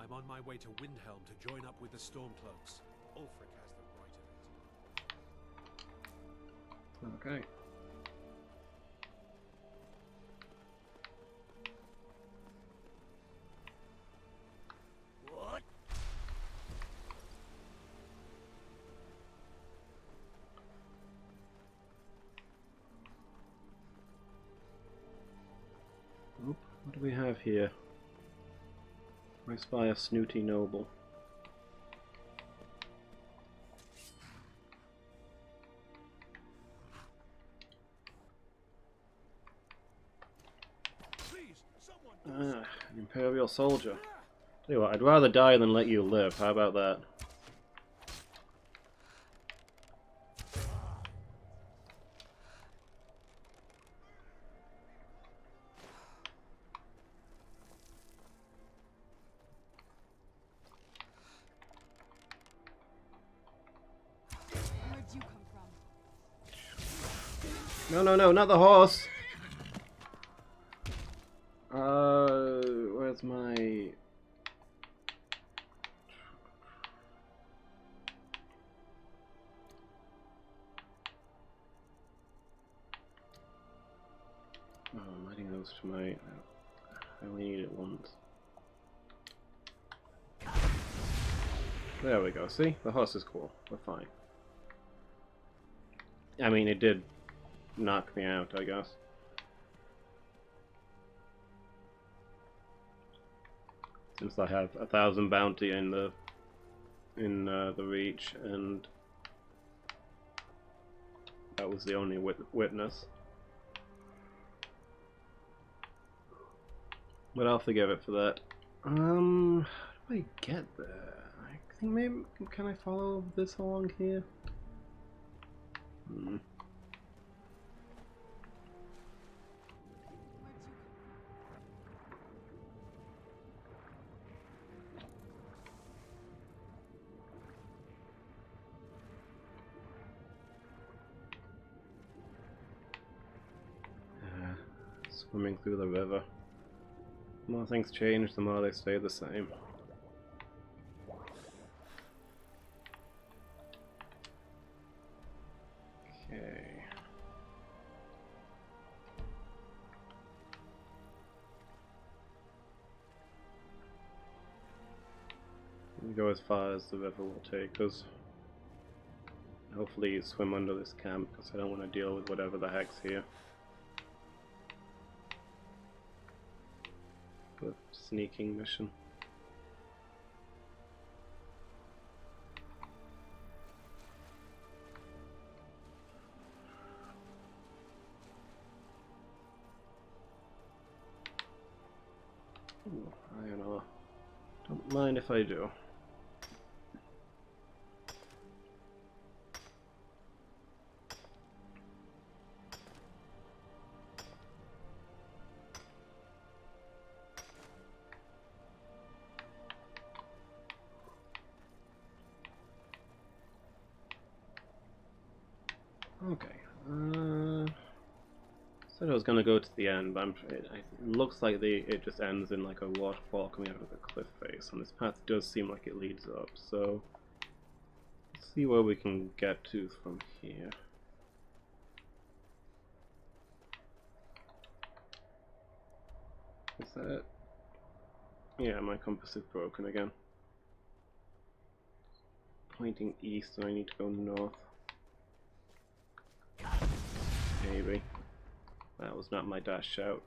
I'm on my way to Windhelm to join up with the Stormcloaks. Ulfric has the right of it. Okay. What? Oop, what do we have here? I spy a snooty noble. An Imperial soldier. Tell you what, I'd rather die than let you live. How about that? No, no, no, not the horse! Where's my... Oh, I'm adding those to my... I only need it once. There we go, see? The horse is cool. We're fine. I mean, it did knock me out, I guess. Since I have 1,000 bounty in the reach, and that was the only witness. But I'll forgive it for that. How do I get there? I think maybe, can I follow this along here? Swimming through the river. The more things change, the more they stay the same. Okay. We go as far as the river will take us. Hopefully swim under this camp, because I don't want to deal with whatever the heck's here. The sneaking mission. Ooh, I don't know. Don't mind if I do. Okay. Said I was gonna go to the end, but it looks like it just ends in like a waterfall coming out of the cliff face, and this path does seem like it leads up. So let's see where we can get to from here. Is that it? Yeah, my compass is broken again. Pointing east, and I need to go north. Maybe. That was not my dash shout.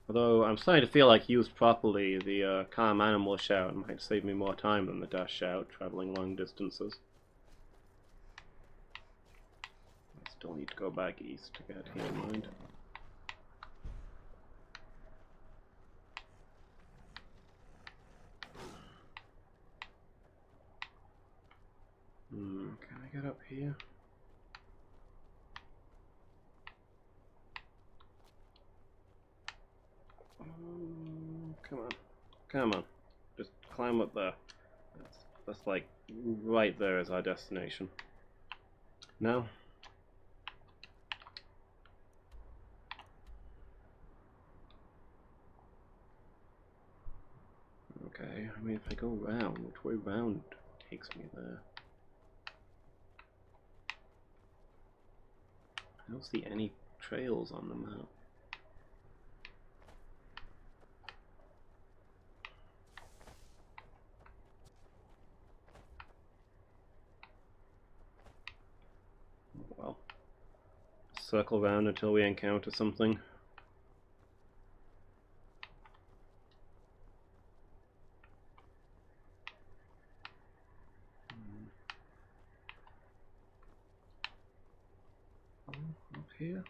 Although I'm starting to feel like used properly, the calm animal shout might save me more time than the dash shout, traveling long distances. I still need to go back east to get here in mind. Can I get up here? Come on. Come on. Just climb up there. That's like right there is our destination. No? Okay, I mean if I go round, which way round takes me there? I don't see any trails on the map. Well, circle around until we encounter something. Up here.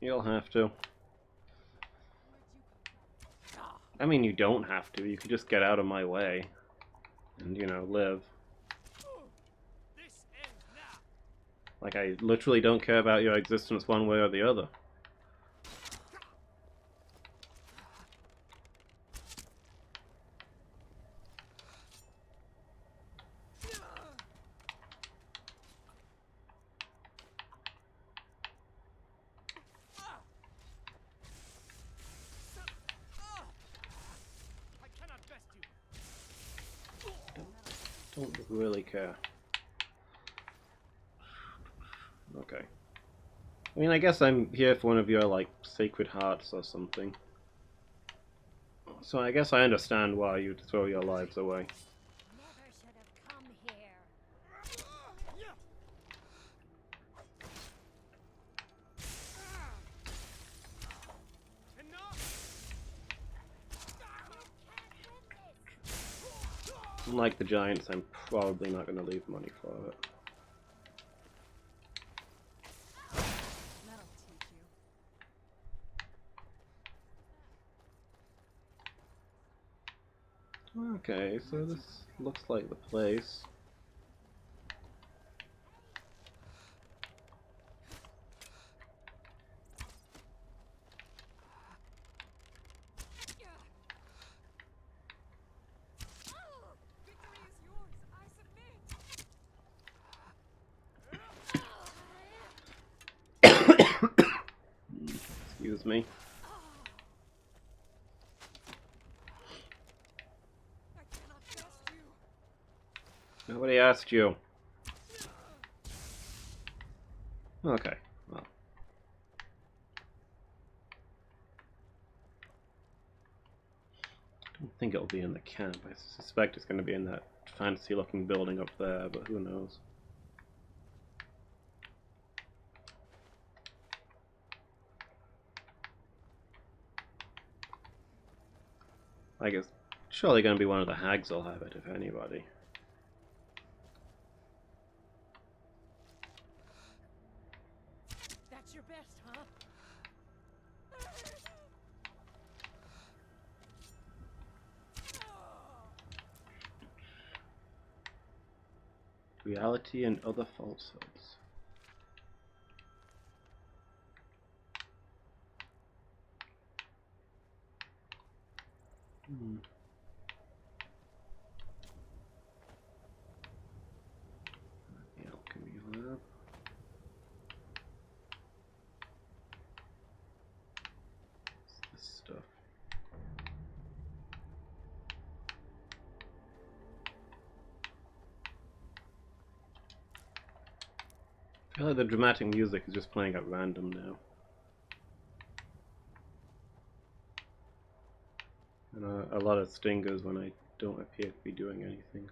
You'll have to. I mean, you don't have to. You can just get out of my way and, you know, live. Like, I literally don't care about your existence one way or the other. Don't really care. Okay. I mean, I guess I'm here for one of your, like, Sacred Hearts or something. So I guess I understand why you'd throw your lives away. Never should have come here. Unlike the Giants, I'm probably not going to leave money for it. That'll teach you. Okay, so this looks like the place. Excuse me. Nobody asked you. Okay, well. I don't think it'll be in the camp. I suspect it's going to be in that fancy looking building up there, but who knows. I guess surely going to be one of the hags will have it, if anybody. That's your best, huh? Reality and other falsehoods. The alchemy lab. What's this stuff? I feel like the dramatic music is just playing at random now. And a lot of stingers when I don't appear to be doing anything.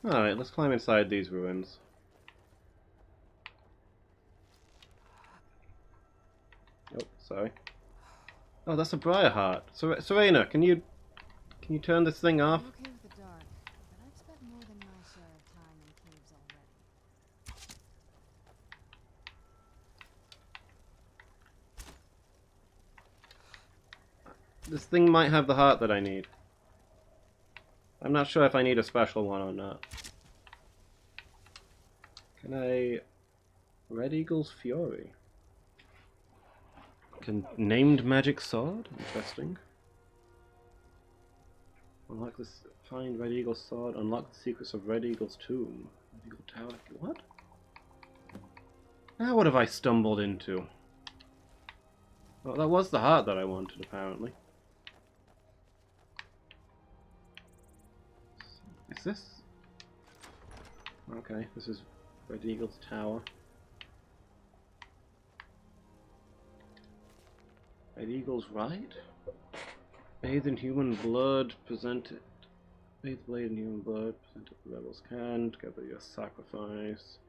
Alright, let's climb inside these ruins. Oh, sorry. Oh, that's a briar heart. Serena, can you turn this thing off? I'm okay with the dark, but I've spent more than my share of time in caves already. This thing might have the heart that I need. I'm not sure if I need a special one or not. Can I... Red Eagle's Fury. Named magic sword? Interesting. Unlock this. Find Red Eagle's sword. Unlock the secrets of Red Eagle's tomb. Red Eagle Tower. What? Now what have I stumbled into? Well, that was the heart that I wanted, apparently. Is this? Okay, this is Red Eagle's Tower. Red Eagle's right? Bathe in human blood, present it. Bathe the blade in human blood, present it to the rebels' can, together your sacrifice.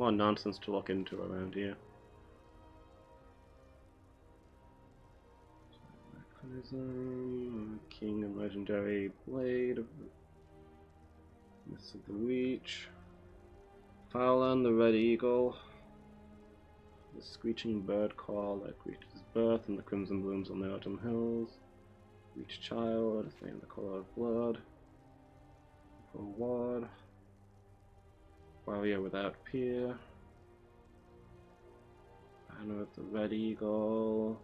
more nonsense to look into around here. King and legendary blade of the Mist of the Reach. Fowlan the Red Eagle. The screeching bird call that greets his birth in the crimson blooms on the autumn hills. Reach child, his name the color of blood. Ward. Warrior without peer. Banner of the Red Eagle.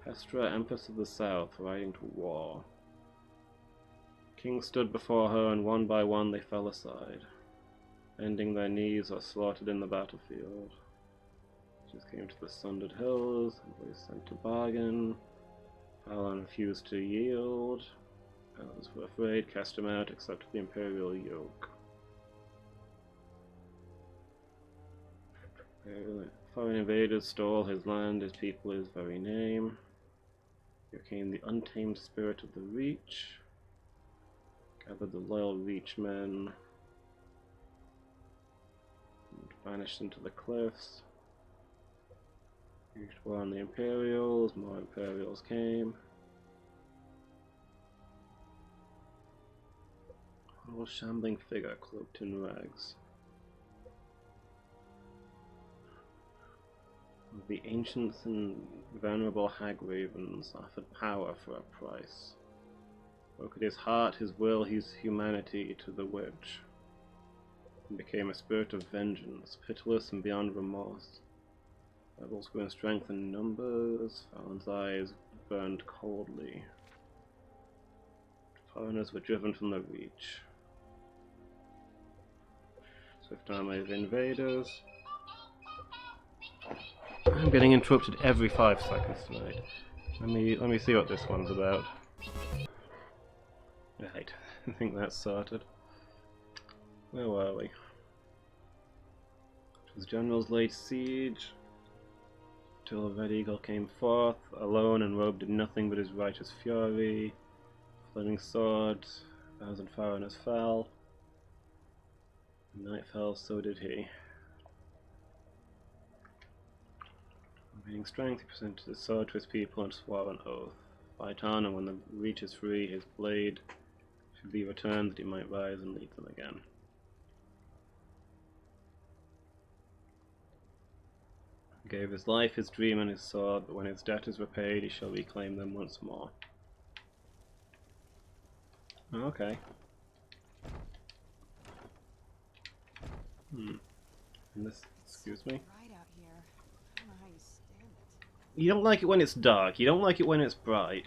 Hestra, Empress of the South, riding to war. Kings stood before her, and one by one they fell aside, bending their knees or slaughtered in the battlefield. She just came to the sundered hills, and was sent to bargain. Fowlan refused to yield. Others were afraid, cast him out, accepted the imperial yoke. Foreign invaders stole his land, his people, his very name. Here came the untamed spirit of the Reach. Gathered the loyal Reach men. And vanished into the cliffs. Reached war on the Imperials, more Imperials came. A little shambling figure cloaked in rags. The ancients and venerable hag ravens offered power for a price. Broke his heart, his will, his humanity to the witch, and became a spirit of vengeance, pitiless and beyond remorse. Rebels grew in strength and numbers. Fowlan's eyes burned coldly. Foreigners were driven from the Reach. Swift army of invaders. I'm getting interrupted every 5 seconds tonight. Let me see what this one's about. Right, I think that's sorted. Where were we? It was Generals laid siege till the Red Eagle came forth, alone and robed in nothing but his righteous fury. Floating sword, 1,000 foreigners fell. Night fell, so did he. Gaining strength, he presented his sword to his people and swore an oath. Fight on, and when the Reach is free, his blade should be returned that he might rise and lead them again. He gave his life, his dream, and his sword, but when his debt is repaid, he shall reclaim them once more. Okay. And this, excuse me. You don't like it when it's dark, you don't like it when it's bright.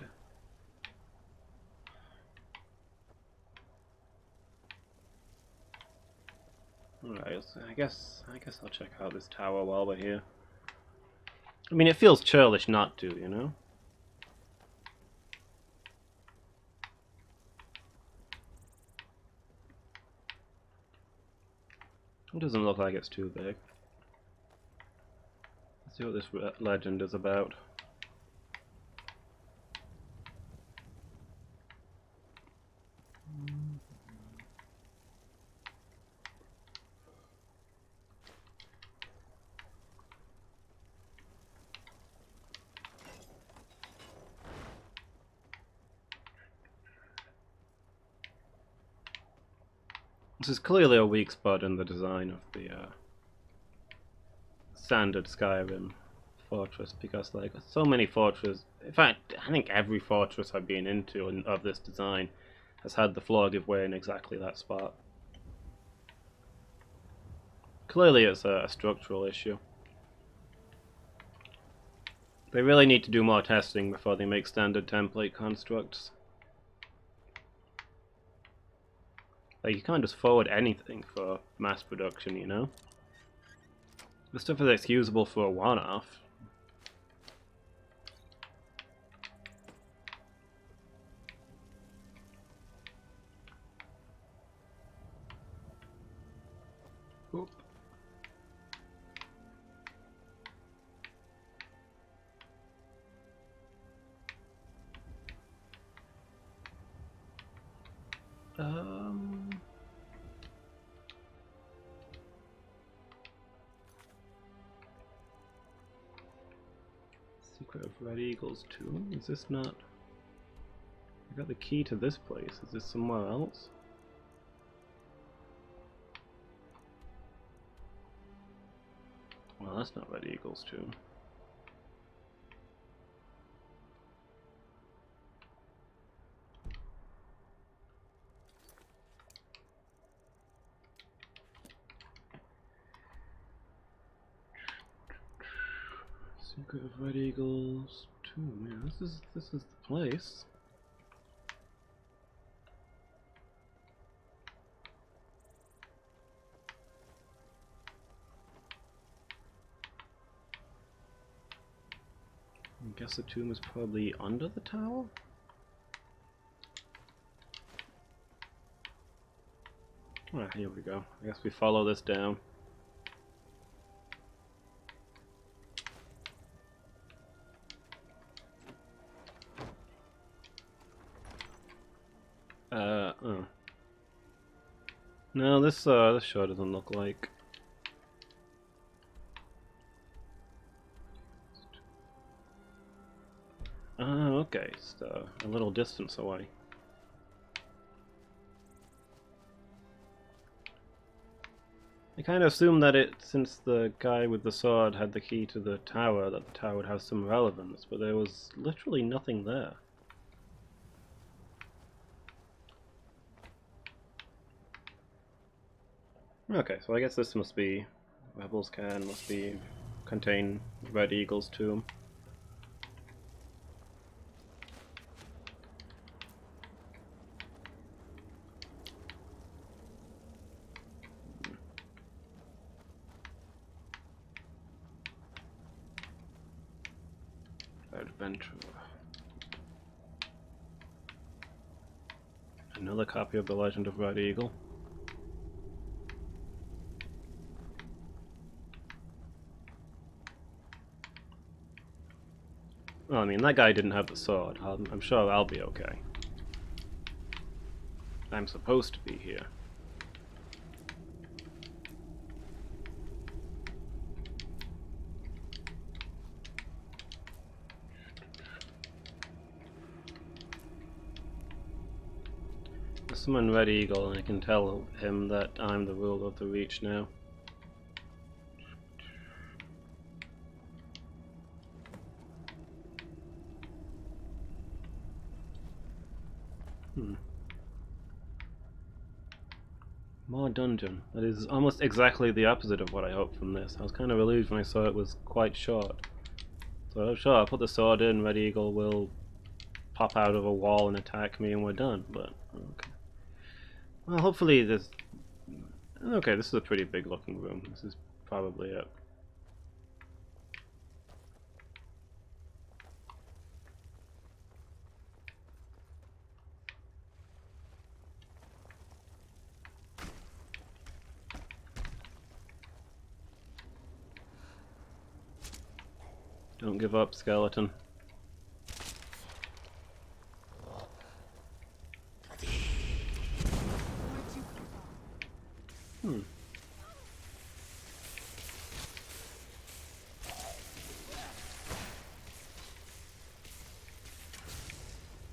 Alright, so I guess I'll check out this tower while we're here. I mean, it feels churlish not to, you know? It doesn't look like it's too big. Let's see what this legend is about. This is clearly a weak spot in the design of the standard Skyrim fortress, because like so many fortresses, in fact I think every fortress I've been into of this design has had the floor give way in exactly that spot. Clearly it's a structural issue. They really need to do more testing before they make standard template constructs. Like, you can't just forward anything for mass production, you know? The stuff is excusable for a one-off. Oop. Secret of Red Eagle's tomb? Is this not... I got the key to this place. Is this somewhere else? Well, that's not Red Eagle's tomb. Secret of Red Eagle's tomb. Yeah, this is the place. I guess the tomb is probably under the tower? Ah, here we go. I guess we follow this down. Oh. No, this sure doesn't look like... Oh, okay, so a little distance away. I kind of assumed that since the guy with the sword had the key to the tower, that the tower would have some relevance, but there was literally nothing there. Okay, so I guess this must be... Rebels Cairn must be... contain Red Eagle's tomb. Adventure. Another copy of The Legend of Red Eagle. Well, I mean, that guy didn't have the sword. I'm sure I'll be okay. I'm supposed to be here. Summon Red Eagle, and I can tell him that I'm the ruler of the Reach now. More dungeon. That is almost exactly the opposite of what I hoped from this. I was kind of relieved when I saw it was quite short. So sure, I'll put the sword in, Red Eagle will pop out of a wall and attack me and we're done, but okay. Well, hopefully this... Okay, this is a pretty big looking room. This is probably it. Don't give up, skeleton.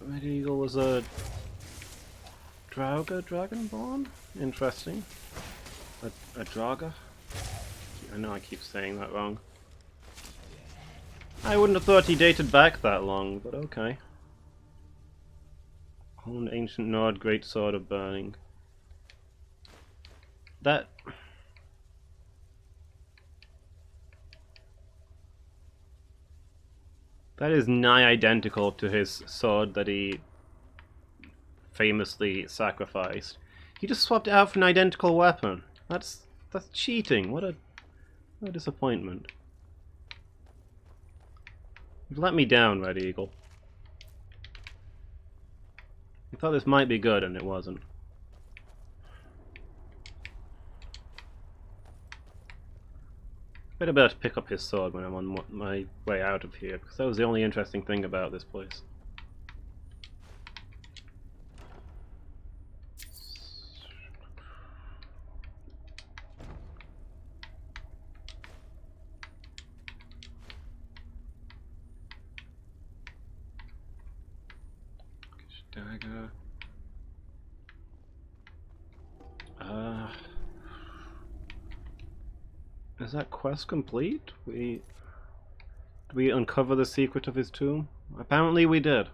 Red Eagle was a Drauga Dragonborn? Interesting. A Drauga? I know I keep saying that wrong. I wouldn't have thought he dated back that long, but okay. Honed Ancient Nord Great Sword of Burning. That is nigh identical to his sword that he famously sacrificed. He just swapped it out for an identical weapon. That's cheating. What a disappointment. You've let me down, Red Eagle. I thought this might be good, and it wasn't. I'd better pick up his sword when I'm on my way out of here, because that was the only interesting thing about this place. Dagger. Is that quest complete? Did we uncover the secret of his tomb? Apparently we did.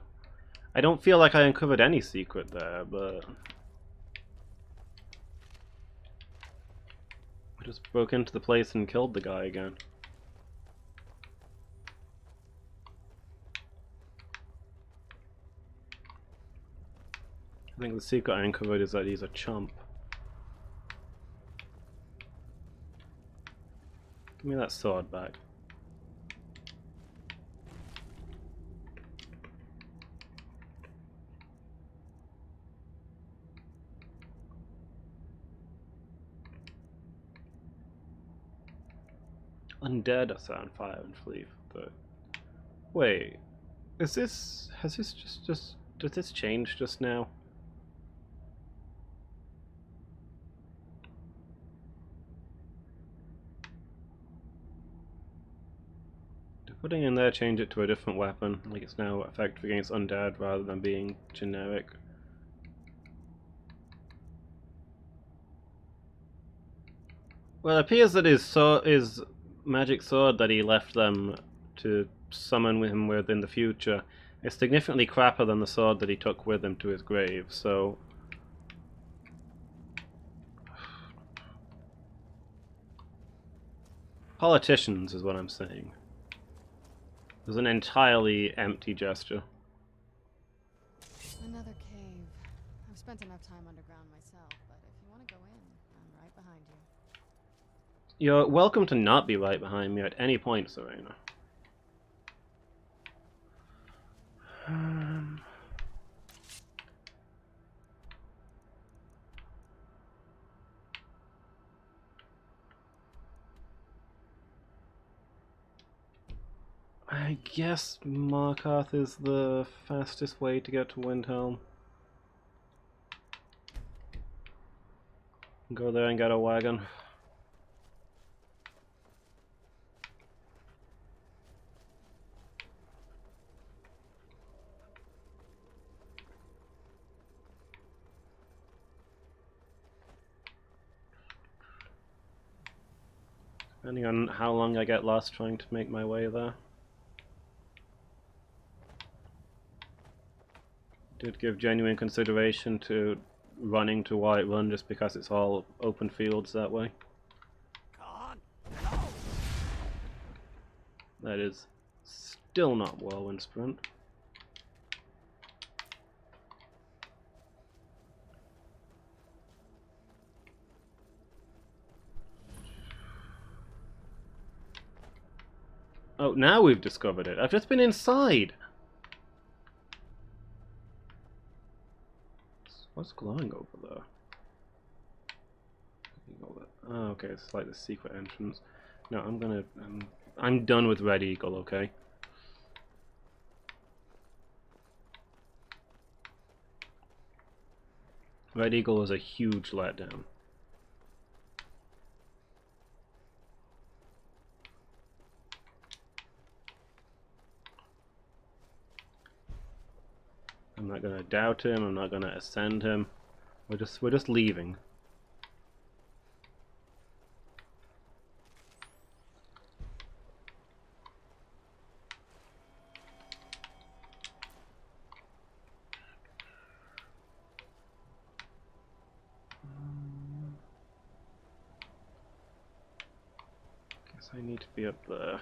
I don't feel like I uncovered any secret there, but we just broke into the place and killed the guy again. I think the secret I uncovered is that he's a chump. Give me that sword back. Undead are set on fire and flee. But wait, is this? Has this just? Did this change just now? Did putting in there change it to a different weapon? Like it's now effective against undead rather than being generic. Well, it appears that his magic sword that he left them to summon him with in the future is significantly crappier than the sword that he took with him to his grave, so... Politicians is what I'm saying. It was an entirely empty gesture. Another cave. I've spent enough time underground myself, but if you want to go in, I'm right behind you. You're welcome to not be right behind me at any point, Serena. I guess Markarth is the fastest way to get to Windhelm. Go there and get a wagon. Depending on how long I get lost trying to make my way there. Did give genuine consideration to running to Whiterun just because it's all open fields that way. That is still not Whirlwind Sprint. Oh, now we've discovered it. I've just been inside. What's glowing over there? Oh, okay, it's like the secret entrance. No, I'm done with Red Eagle, okay? Red Eagle was a huge letdown. I'm not gonna doubt him, I'm not gonna ascend him. We're just leaving. Guess I need to be up there.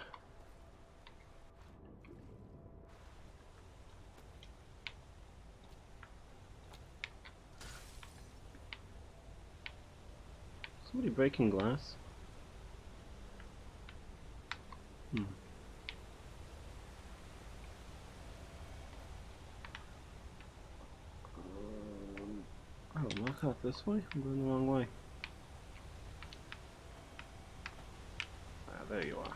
Somebody breaking glass? Oh, knock out this way? I'm going the wrong way. Ah, there you are.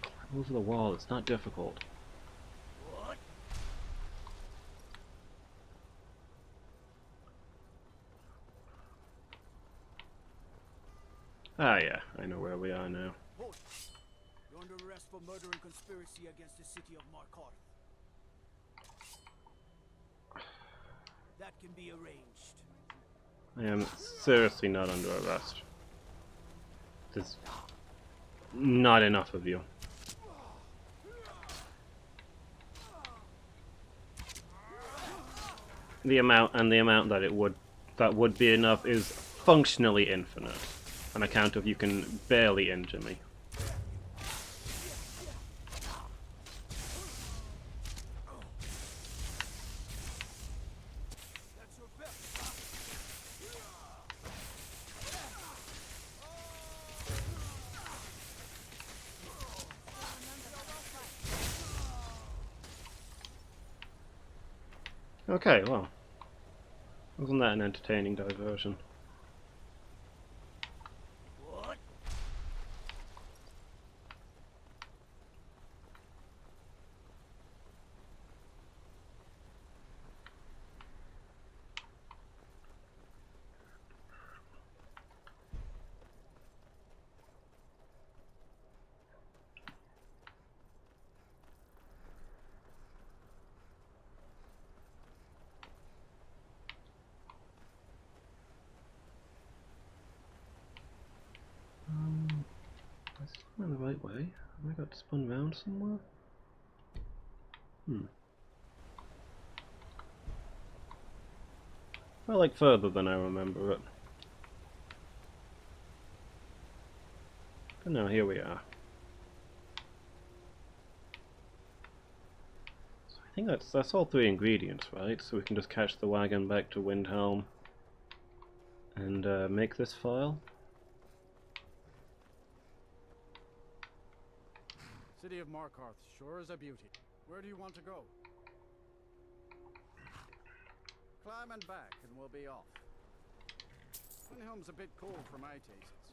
Climb over the wall, it's not difficult. Ah, yeah, I know where we are now. You're under arrest for murder and conspiracy against the city of Markarth. That can be arranged. I am seriously not under arrest. There's not enough of you. The amount that would be enough is functionally infinite, on account of you can barely injure me. Okay, well, wasn't that an entertaining diversion? Is this going the right way? Have I got spun round somewhere? Well, like further than I remember it. But no, here we are. So I think that's all 3 ingredients, right? So we can just catch the wagon back to Windhelm and make this file. City of Markarth sure is a beauty. Where do you want to go? Climb and back and we'll be off. Windhelm's a bit cold for my tastes.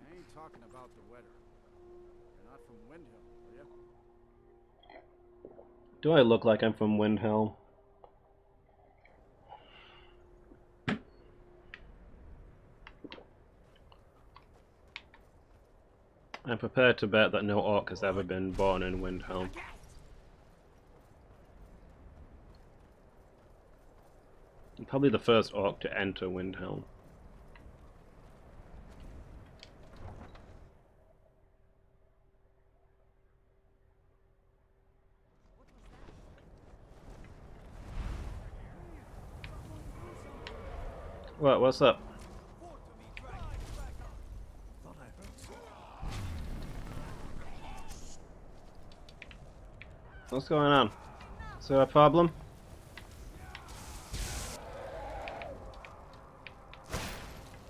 I ain't talking about the weather. You're not from Windhelm, are you? Do I look like I'm from Windhelm? I'm prepared to bet that no orc has ever been born in Windhelm. I'm probably the first orc to enter Windhelm. What? What's up? What's going on? Is there a problem?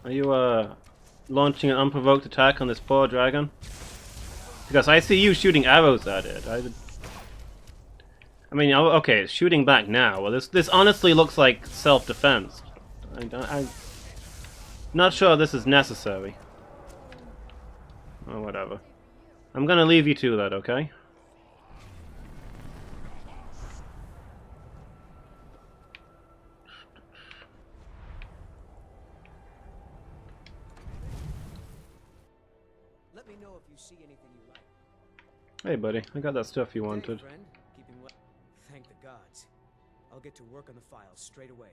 Are you launching an unprovoked attack on this poor dragon? Because I see you shooting arrows at it. I mean, okay, it's shooting back now. Well, this honestly looks like self-defense. I'm not sure this is necessary. Or whatever. I'm gonna leave you to that, okay? Let me know if you see anything you like. Hey, buddy, I got that stuff you Hey, wanted. friend. Keeping well. Thank the gods. I'll get to work on the files straight away.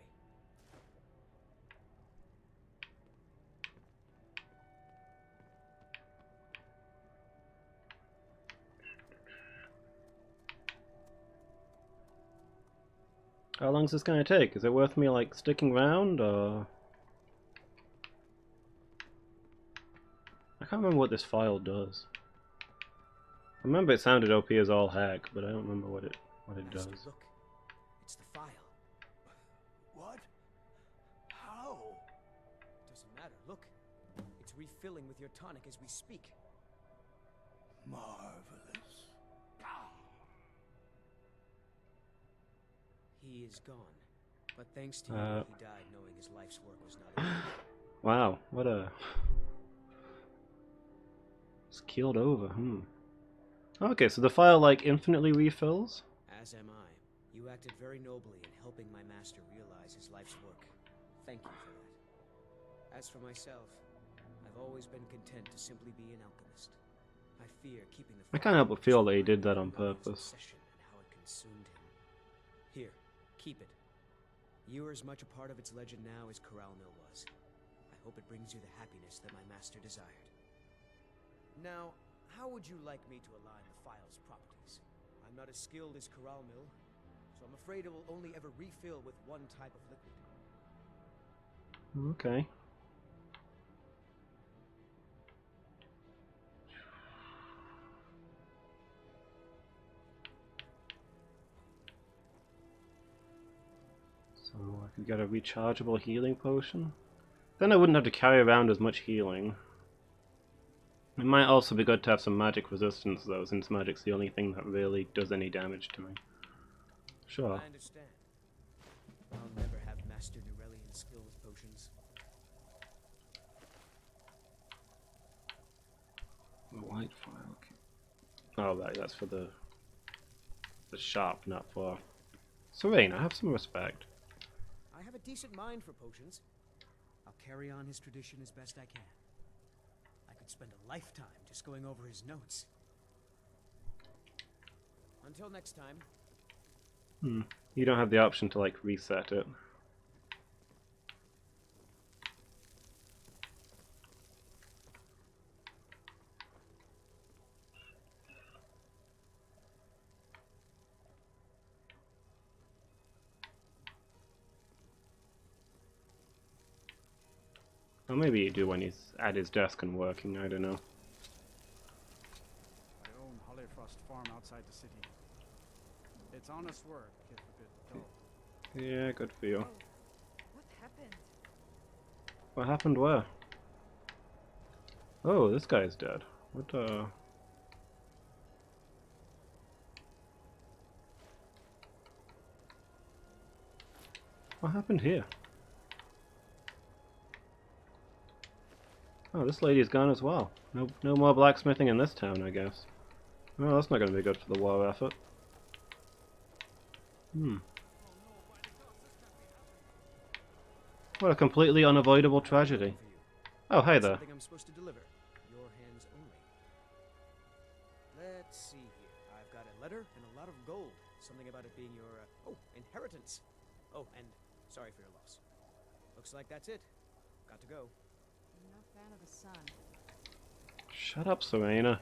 How long is this gonna take? Is it worth me, like, sticking around, or...? I can't remember what this file does. I remember it sounded OP as all heck, but I don't remember what it does. Look, it's the file. What? How? Doesn't matter. Look, it's refilling with your tonic as we speak. Marvelous. He is gone, but thanks to you, he died knowing his life's work was not enough. Wow, what a... It's keeled over, Okay, so the file, like, infinitely refills? As am I. You acted very nobly in helping my master realize his life's work. Thank you for that. As for myself, I've always been content to simply be an alchemist. I fear keeping the I can't help but feel that he did that on purpose. and how it consumed him. Here, keep it. You are as much a part of its legend now as Corral Mill was. I hope it brings you the happiness that my master desired. Now, how would you like me to align the file's properties? I'm not as skilled as Corral Mill, so I'm afraid it will only ever refill with one type of liquid. Okay. So I could get a rechargeable healing potion. Then I wouldn't have to carry around as much healing. It might also be good to have some magic resistance though, since magic's the only thing that really does any damage to me. Sure. I understand. I'll never have mastered Nurelian skill with potions. The white file. Oh right, that's for the shop, not for... Serena, have some respect. I have a decent mind for potions. I'll carry on his tradition as best I can. I could spend a lifetime just going over his notes. Until next time. You don't have the option to like reset it. Or maybe you do when he's at his desk and working, I don't know. I own Hollyfrost Farm outside the city. It's honest work, if a bit dull. Yeah, good for you. What happened? What happened where? Oh, this guy's dead. What What happened here? Oh, this lady's gone as well. No more blacksmithing in this town, I guess. Well, that's not going to be good for the war effort. What a completely unavoidable tragedy. Oh, hey there. Something I'm supposed to deliver. Your hands only. Let's see here. I've got a letter and a lot of gold. Something about it being your inheritance. Oh, and sorry for your loss. Looks like that's it. Got to go. I'm not a fan of the sun. Shut up, Serena.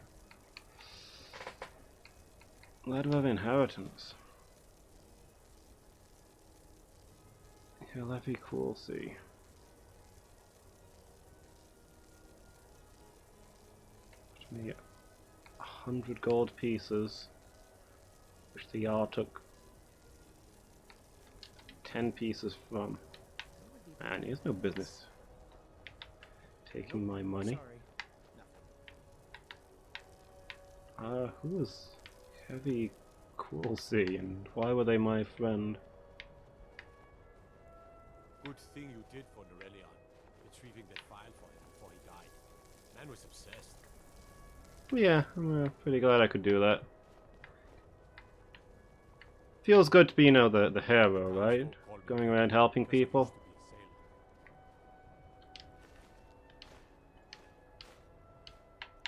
Letter of inheritance. Your levy cruelty. Give me 100 gold pieces, which the Jarl took 10 pieces from. Man, he has no business taking my money. Who is Heavy Cruelty, and why were they my friend? Good thing you did for Nurelion, retrieving that file for him before he died. Man was obsessed. Yeah, I'm pretty glad I could do that. Feels good to be, you know, the hero, right? Going around helping people.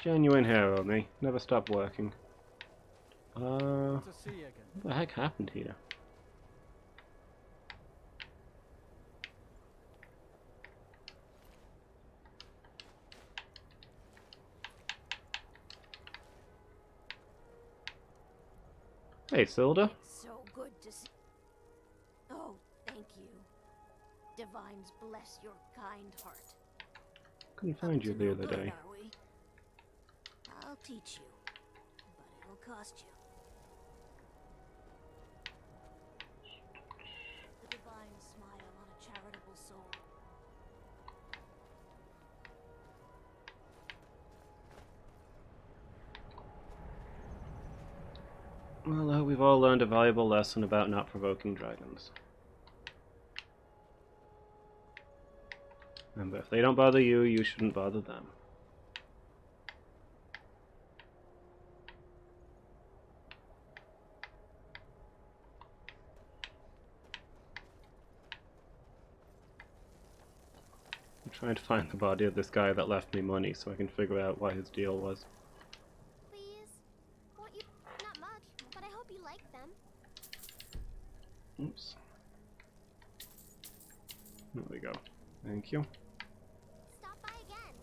Genuine hero, me. Never stop working. What the heck happened here? Hey, Silda. So good to see. Oh, thank you. Divines bless your kind heart. Couldn't find you the other day. Are we? I'll teach you, but it'll cost you. The divine smile on a charitable soul. Well, I hope we've all learned a valuable lesson about not provoking dragons. Remember, if they don't bother you, you shouldn't bother them. I'm trying to find the body of this guy that left me money so I can figure out what his deal was. Oops. There we go. Thank you. Stop by again.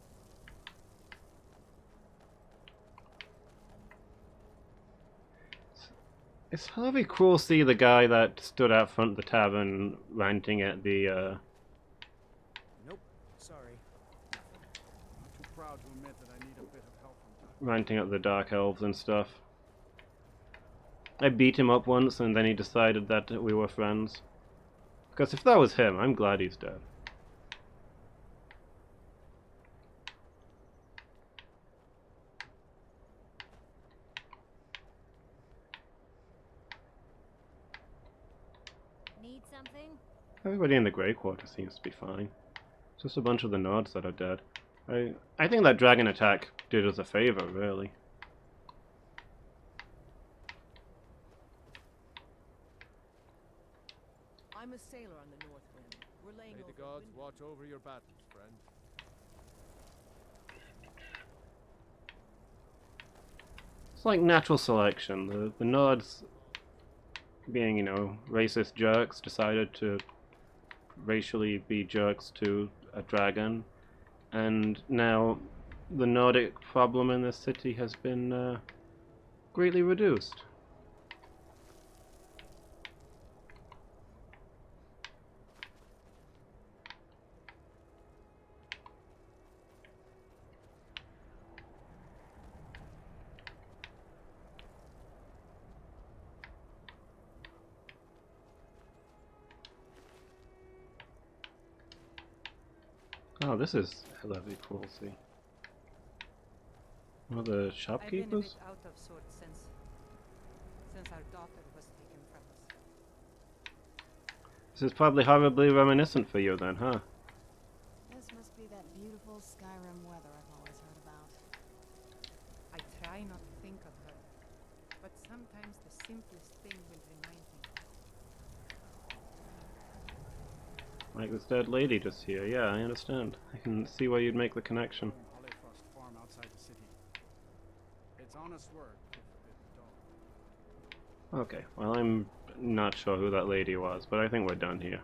It's Harvey Crawsey, the guy that stood out front of the tavern ranting at the, Nope. Sorry. I'm too proud to admit that I need a bit of help from time. ranting at the Dark Elves and stuff. I beat him up once and then he decided that we were friends. Because if that was him, I'm glad he's dead. Need something? Everybody in the Grey Quarter seems to be fine. It's just a bunch of the Nords that are dead. I think that dragon attack did us a favor, really. I'm a sailor on the North Wind. We're laying May over the gods Wind- watch over your battles, friend. It's like natural selection. The Nords, being, you know, racist jerks, decided to racially be jerks to a dragon. And now the Nordic problem in this city has been greatly reduced. Oh, this is Levy Cruelty. Oh, the I've been a shopkeepers? bit out of sorts since our daughter was taken from us. This is probably horribly reminiscent for you then, huh? This must be that beautiful Skyrim weather I've always heard about. I try not to think of her, but sometimes the simplest thing will remind me. Like this dead lady just here. Yeah, I understand. I can see why you'd make the connection. Hollyfrost farm outside the city. It's honest work, if a bit dull. Okay, well, I'm not sure who that lady was, but I think we're done here.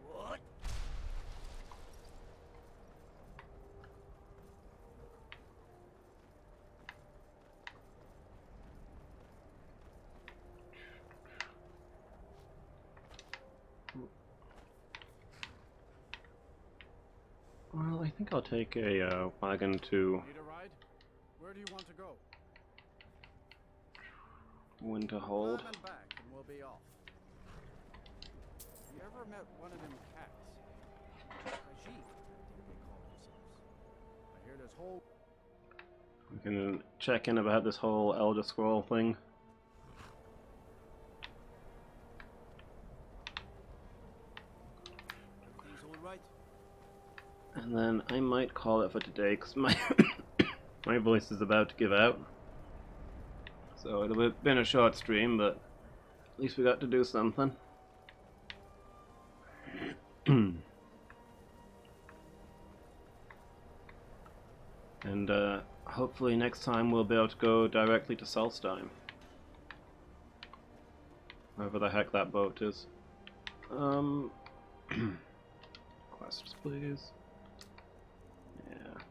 What? Well, I think I'll take a wagon to Need a ride? Where do you want to go? Winterhold. Climb and back, and we'll be off. You ever met one of them cats? Khajiit, I think they call themselves. I hear this whole We can check in about this whole Elder Scroll thing. Everything's all right. And then I might call it for today, because my, my voice is about to give out. So it'll have been a short stream, but at least we got to do something. And hopefully next time we'll be able to go directly to Solstheim. Wherever the heck that boat is. Quests, please. Yeah.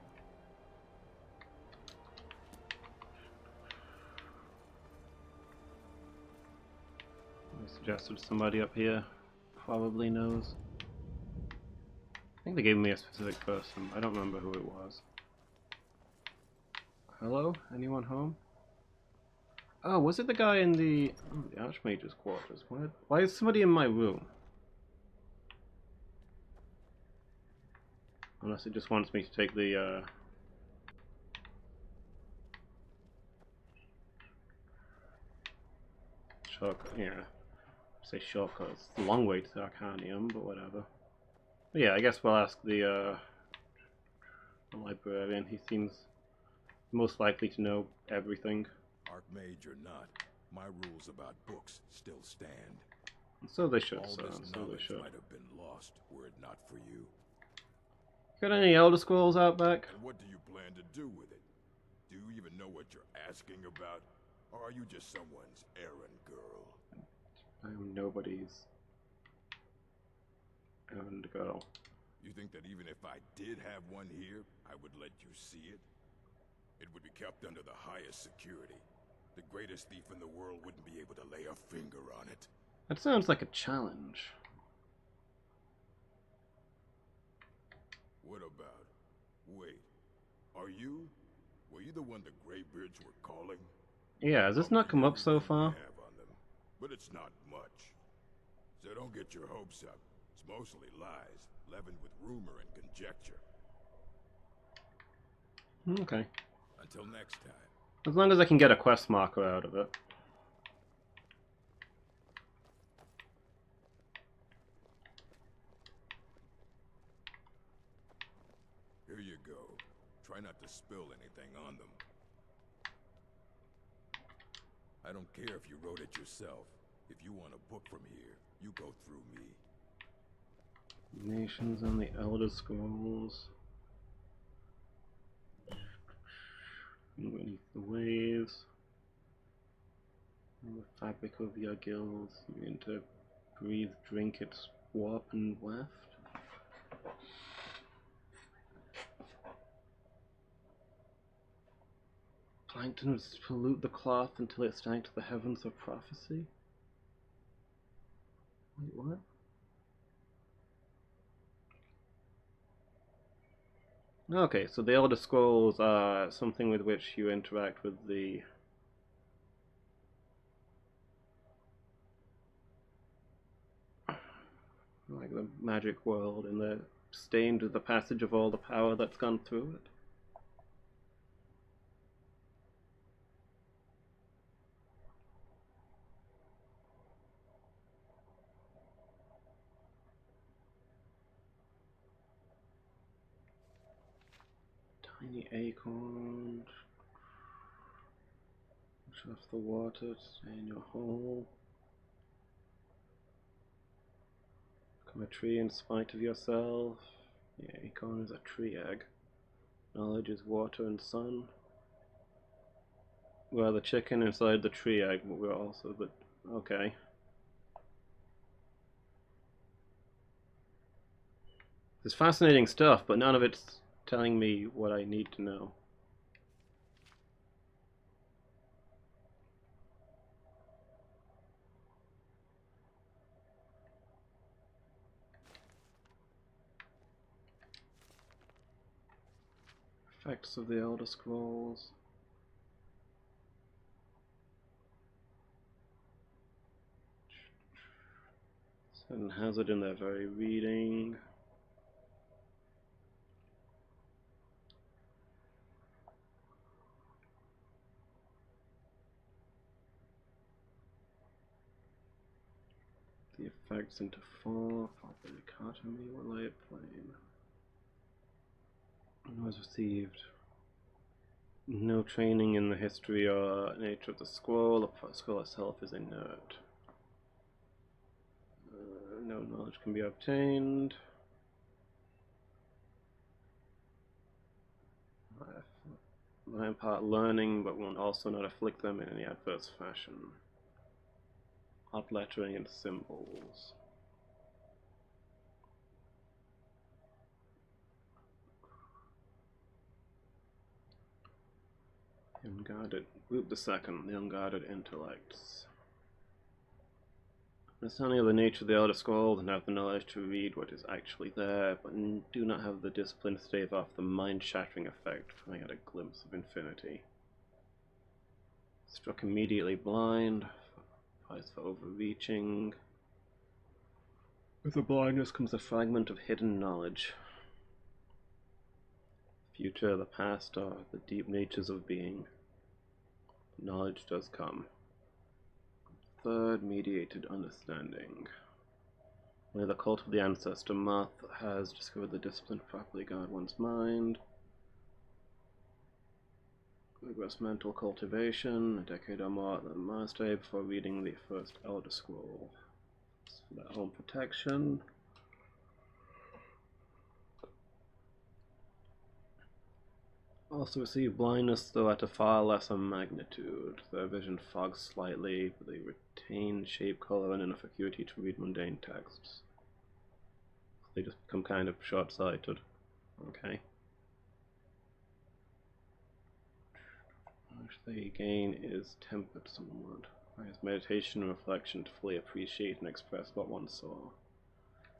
I suggested somebody up here probably knows. I think they gave me a specific person. I don't remember who it was. Hello? Anyone home? Oh, was it the guy in the Archmage's quarters? What? Why is somebody in my room? Unless it just wants me to take the shortcut. Yeah, say shortcut. It's a long way to Arcanium, but whatever. But yeah, I guess we'll ask the librarian. He seems most likely to know everything. Archmage or not, my rules about books still stand. So they should, All so this they knowledge should. might have been lost were it not for you. Got any Elder Scrolls out back? And what do you plan to do with it? Do you even know what you're asking about? Or are you just someone's errand girl? I am nobody's errand girl. You think that even if I did have one here, I would let you see it? It would be kept under the highest security. The greatest thief in the world wouldn't be able to lay a finger on it. That sounds like a challenge. What about? Wait. Were you the one the Greybeards were calling? Yeah, has this not come up so far? Have on them, but it's not much. So don't get your hopes up. It's mostly lies, leavened with rumor and conjecture. Okay. Until next time. As long as I can get a quest marker out of it. Here you go. Try not to spill anything on them. I don't care if you wrote it yourself. If you want a book from here, you go through me. Nations on the Elder Scrolls. Beneath the waves. The fabric of your gills. You need to breathe, drink its warp and waft. Plankton pollute the cloth until it stank to the heavens of prophecy? Wait, what? Okay, so the Elder Scrolls are something with which you interact with the magic world, and they're stained with the passage of all the power that's gone through it. Tiny acorn. Push off the water to stay in your hole. Become a tree in spite of yourself. The acorn is a tree egg. Knowledge is water and sun. Well, the chicken inside the tree egg, but we're also the... Okay. There's fascinating stuff, but none of it's telling me what I need to know. Effects of the Elder Scrolls. Certain hazard in their very reading. The effects into 4. Proper dichotomy. What light plane. Was received. No training in the history or nature of the scroll. The scroll itself is inert. No knowledge can be obtained. I impart learning, but will also not afflict them in any adverse fashion. Odd lettering and symbols. The unguarded. Group the second. The unguarded intellects. Understanding of the nature of the Elder Scrolls and have the knowledge to read what is actually there, but do not have the discipline to stave off the mind-shattering effect when I had a glimpse of infinity. Struck immediately blind. Price for overreaching. With the blindness comes a fragment of hidden knowledge. Future, the past are the deep natures of being. Knowledge does come. Third, mediated understanding. Only the cult of the ancestor Moth has discovered the discipline to properly guard one's mind. Rigorous mental cultivation, a decade or more at the monastery before reading the first Elder Scroll. So that home protection. Also receive blindness, though at a far lesser magnitude. Their vision fogs slightly, but they retain shape, color, and enough acuity to read mundane texts. They just become kind of short-sighted. Okay. Which they gain is tempered somewhat. Requires meditation and reflection to fully appreciate and express what one saw.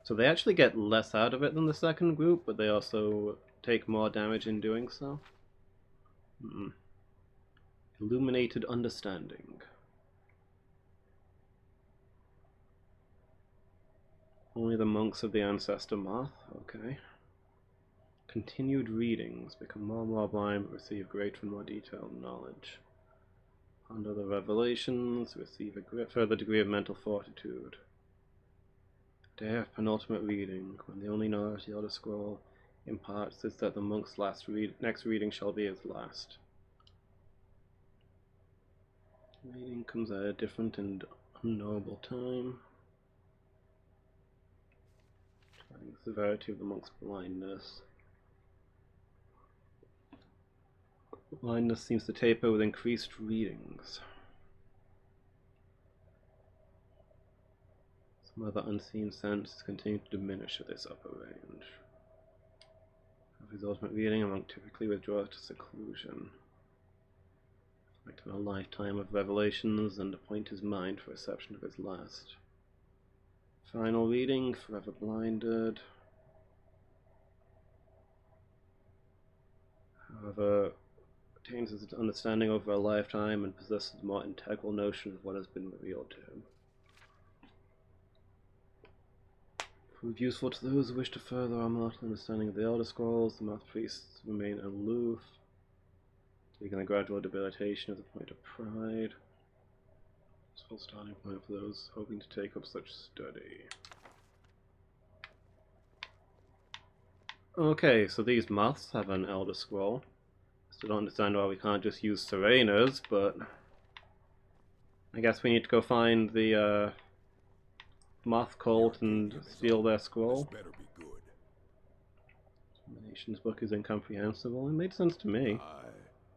So they actually get less out of it than the second group, but they also take more damage in doing so. Illuminated understanding. Only the monks of the ancestor moth. Okay. Continued readings. Become more and more blind, but receive greater and more detailed knowledge. Under the revelations, receive a further degree of mental fortitude. Day of penultimate reading, when the only knowledge the Elder Scroll imparts is that the monk's next reading shall be his last. Reading comes at a different and unknowable time. Trying the severity of the monk's blindness. Blindness seems to taper with increased readings. Some other unseen senses continue to diminish at this upper range. Of his ultimate reading, a monk typically withdraws to seclusion. Reflecting a lifetime of revelations and appoint his mind for reception of his last. Final reading, forever blinded. However, attains his understanding over a lifetime and possesses a more integral notion of what has been revealed to him. Prove useful to those who wish to further our mortal understanding of the Elder Scrolls. The moth priests remain aloof, taking a gradual debilitation as a point of pride. Useful starting point for those hoping to take up such study. Okay, so these moths have an Elder Scroll. Still don't understand why we can't just use Serena's, but I guess we need to go find the moth cult and steal their scroll. This better be good. The nation's book is incomprehensible. It made sense to me. Aye,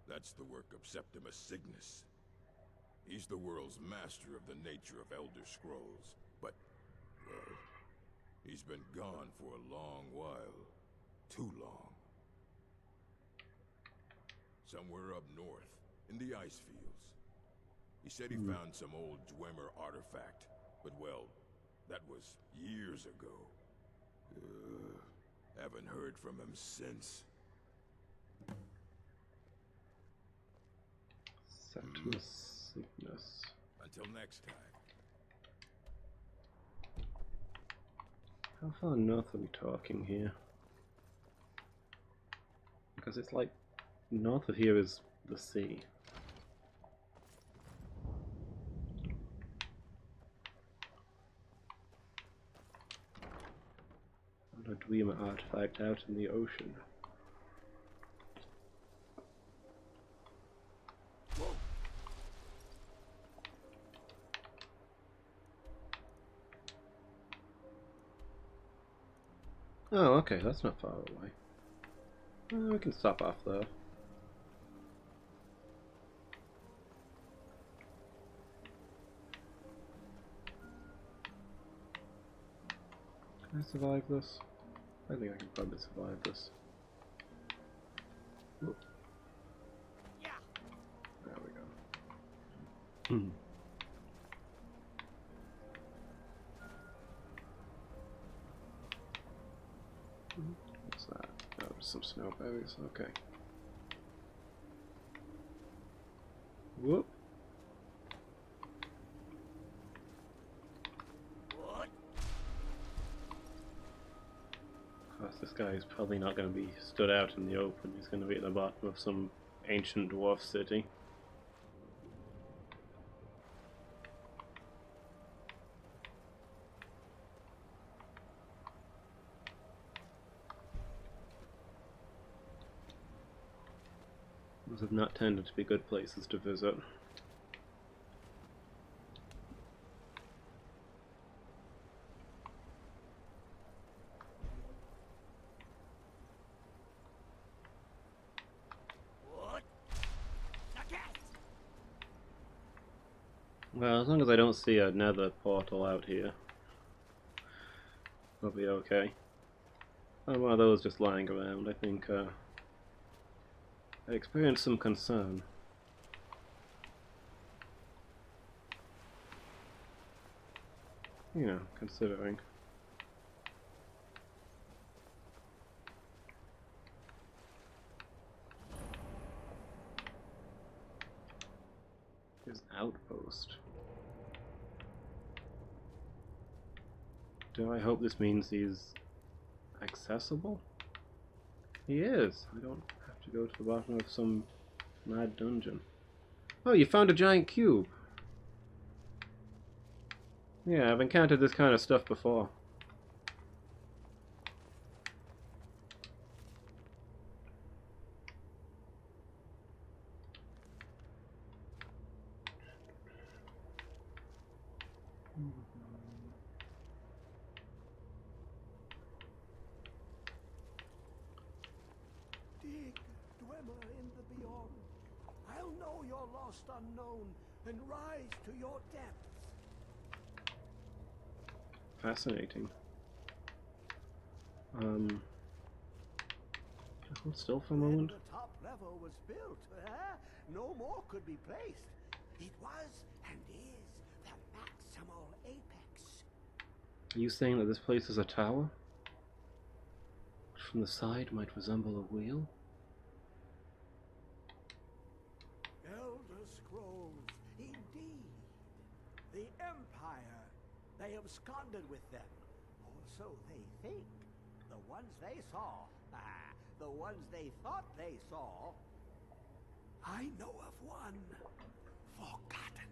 that's the work of Septimus Cygnus. He's the world's master of the nature of Elder Scrolls, but, well, he's been gone for a long while. Too long. Somewhere up north, in the ice fields. He said he found some old Dwemer artifact, but well, that was years ago. Haven't heard from him since. Septimus Cygnus. Until next time. How far north are we talking here? Because it's like north of here is the sea. Found a Dwemer artifact out in the ocean. Oh, okay, that's not far away. We can stop off there. Can I survive this? I think I can probably survive this. Whoop. There we go. What's that? Oh, some snowberries. Okay. Whoop. Of course, this guy is probably not going to be stood out in the open. He's going to be at the bottom of some ancient dwarf city. Those have not tended to be good places to visit. Well, as long as I don't see a nether portal out here, I'll be okay. And one of those just lying around, I think I experienced some concern. You know, considering. His outpost. Do I hope this means he's accessible? He is. I don't have to go to the bottom of some mad dungeon. Oh, you found a giant cube. Yeah, I've encountered this kind of stuff before. Dig, dweller in the beyond. I'll know your lost unknown and rise to your depths. Fascinating. Hold still for a moment. When the top level was built, no more could be placed. It was and is the maximal apex. Are you saying that this place is a tower? Which from the side might resemble a wheel? Elder Scrolls, indeed. The Empire, they absconded with them. Or so they think. The ones they saw, the ones they thought they saw. I know of one. Forgotten.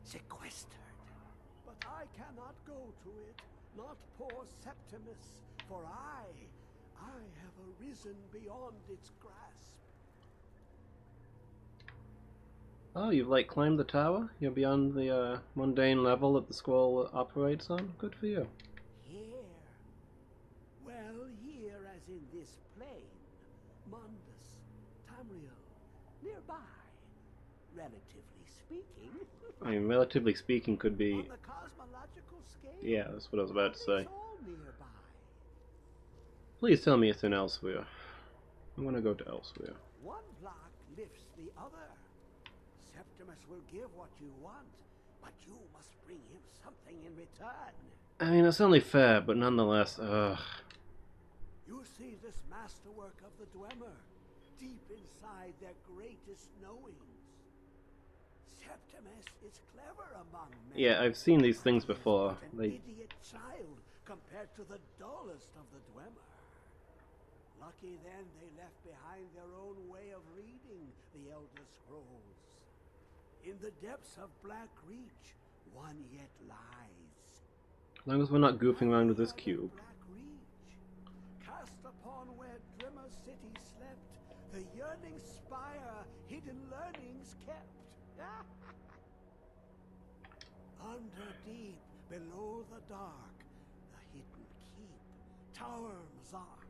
Sequestered. But I cannot go to it, not poor Septimus, for I have arisen beyond its grasp. Oh, you've like climbed the tower? You're beyond the mundane level that the scroll operates on? Good for you. Here. Well, here as in this plane. Mundus, Tamriel, nearby. Relatively speaking. I mean, relatively speaking could be... On the cosmological scale, Yeah, that's what I was about to say. it's all nearby. Please tell me it's in Elsewhere. I want to go to Elsewhere. One block lifts the other. Septimus will give what you want, but you must bring him something in return. I mean, it's only fair, but nonetheless, ugh. You see this masterwork of the Dwemer, deep inside their greatest knowings. Septimus is clever among men. Yeah, I've seen these things before. An idiot child compared to the dullest of the Dwemer. Lucky then they left behind their own way of reading the Elder Scrolls. In the depths of Black Reach, one yet lies. As long as we're not goofing around with this cube. Black Reach, cast upon where Drimmer City slept, the yearning spire, hidden learnings kept. Under deep, below the dark, the hidden keep, Tower Mzark.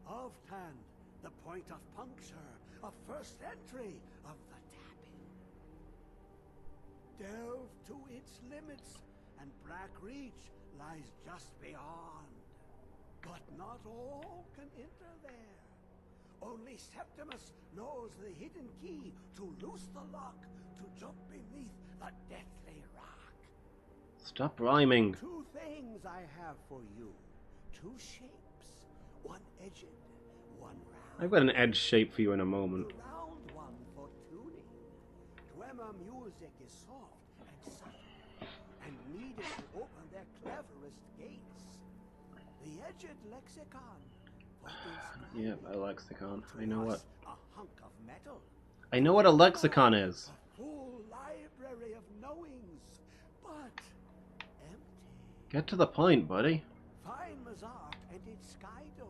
Of Tan, the point of puncture, a first entry of the tapping. Delve to its limits, and Black Reach lies just beyond. But not all can enter there. Only Septimus knows the hidden key to loose the lock, to jump beneath the deathly rock. Stop rhyming. Two things I have for you. Two shapes. One edged, one round. I've got an edge shape for you in a moment. The round one for tuning. Dwemer music is soft and subtle, and needed to open their cleverest gates. The edged lexicon for inscribing. Yeah, a lexicon. I know what. A hunk of metal. I know what a lexicon is. A full library of knowings, but empty. Get to the point, buddy. Find Mzark and its sky dome.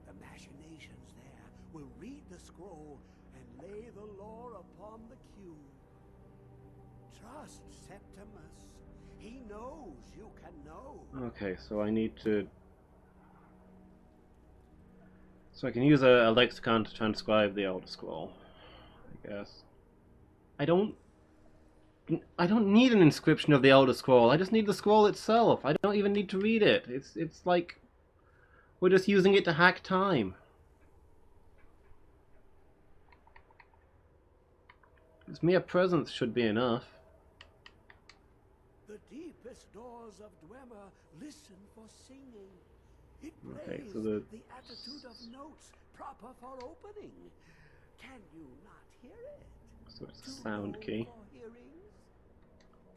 The machinations there will read the scroll and lay the lore upon the cube. Trust Septimus. He knows you can know. Okay, so I need to... So I can use a lexicon to transcribe the Elder Scroll, I guess. I don't I don't need an inscription of the Elder Scroll. I just need the scroll itself. I don't even need to read it. It's like we're just using it to hack time. Its mere presence should be enough. The deepest doors of Dwemer listen for singing. It Okay, plays so the attitude of notes proper for opening. Can you not hear it? So it's a sound key.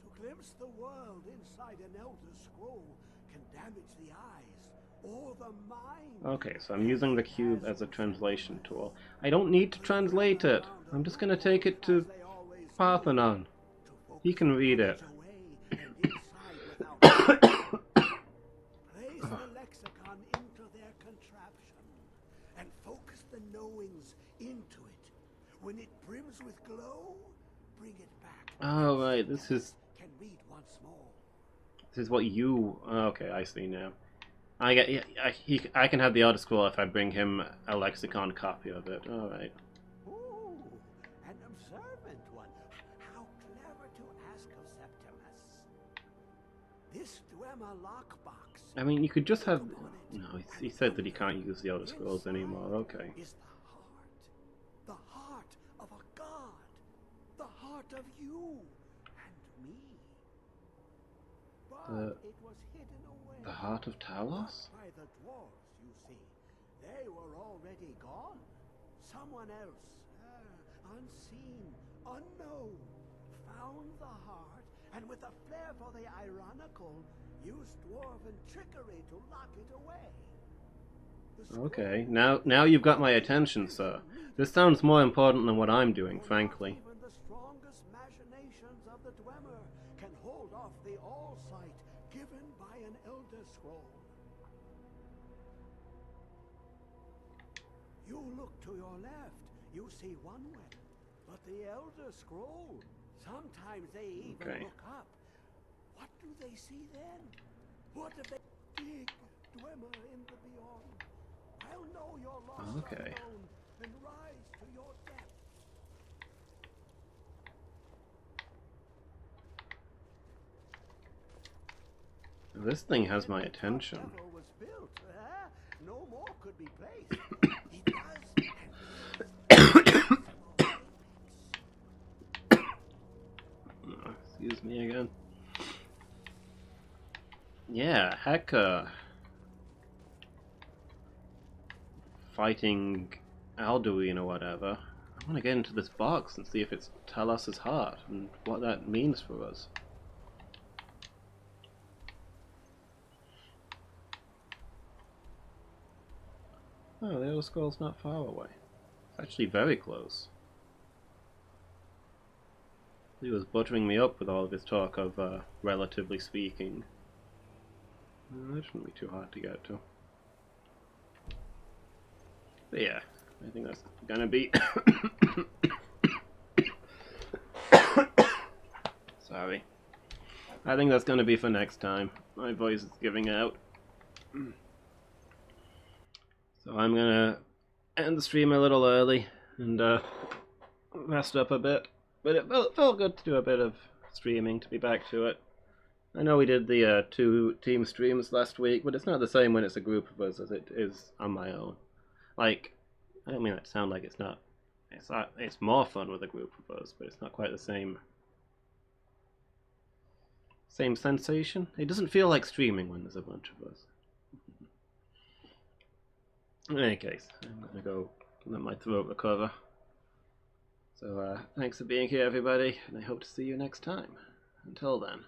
To glimpse the world inside an Elder Scroll can damage the eyes or the mind. Okay, so I'm using the cube as a translation tool. I don't need to translate it. I'm just going to take it to Parthenon. He can read it. Place the lexicon into their contraption and focus the knowings into it. When it brims with glow, bring it back. Oh right, this is what you. Okay, I see now. I get. I can have the Elder Scroll if I bring him a lexicon copy of it. All right. Ooh, an observant one. How clever to ask of Septimus. This Dwemer lockbox. I mean, you could just have. No, he said that he can't use the Elder Scrolls anymore. Okay. Is the heart of a god, the heart of you and me. But it was hidden away. The heart of Talos? By the dwarves, you see. They were already gone. Someone else, unseen, unknown, found the heart, and with a flair for the ironical, used dwarven trickery to lock it away. Okay, now you've got my attention, sir. This sounds more important than what I'm doing, frankly. Even the strongest machinations of the Dwemer can hold off the all-sight given by an Elder Scroll. You look to your left, you see one way, but the Elder Scroll, sometimes they even look up. What do they see then? What if they dig Dwemer in the beyond? I'll know you're lost alone and rise to your death. This thing has my attention. Was built, no more could be placed. Excuse me again. Yeah, heck, fighting Alduin or whatever. I want to get into this box and see if it's Talos' heart and what that means for us. Oh, the Elder Scroll's not far away. It's actually very close. He was buttering me up with all of his talk of, relatively speaking. That shouldn't be too hard to get to. But yeah, I think that's gonna be... Sorry. I think that's gonna be for next time. My voice is giving out. So I'm gonna end the stream a little early and rest up a bit. But it felt good to do a bit of streaming, to be back to it. I know we did the 2 team streams last week, but it's not the same when it's a group of us as it is on my own. Like, I don't mean that to sound like it's not. It's more fun with a group of us, but it's not quite the same sensation. It doesn't feel like streaming when there's a bunch of us. In any case, I'm gonna go let my throat recover. So thanks for being here, everybody, and I hope to see you next time. Until then.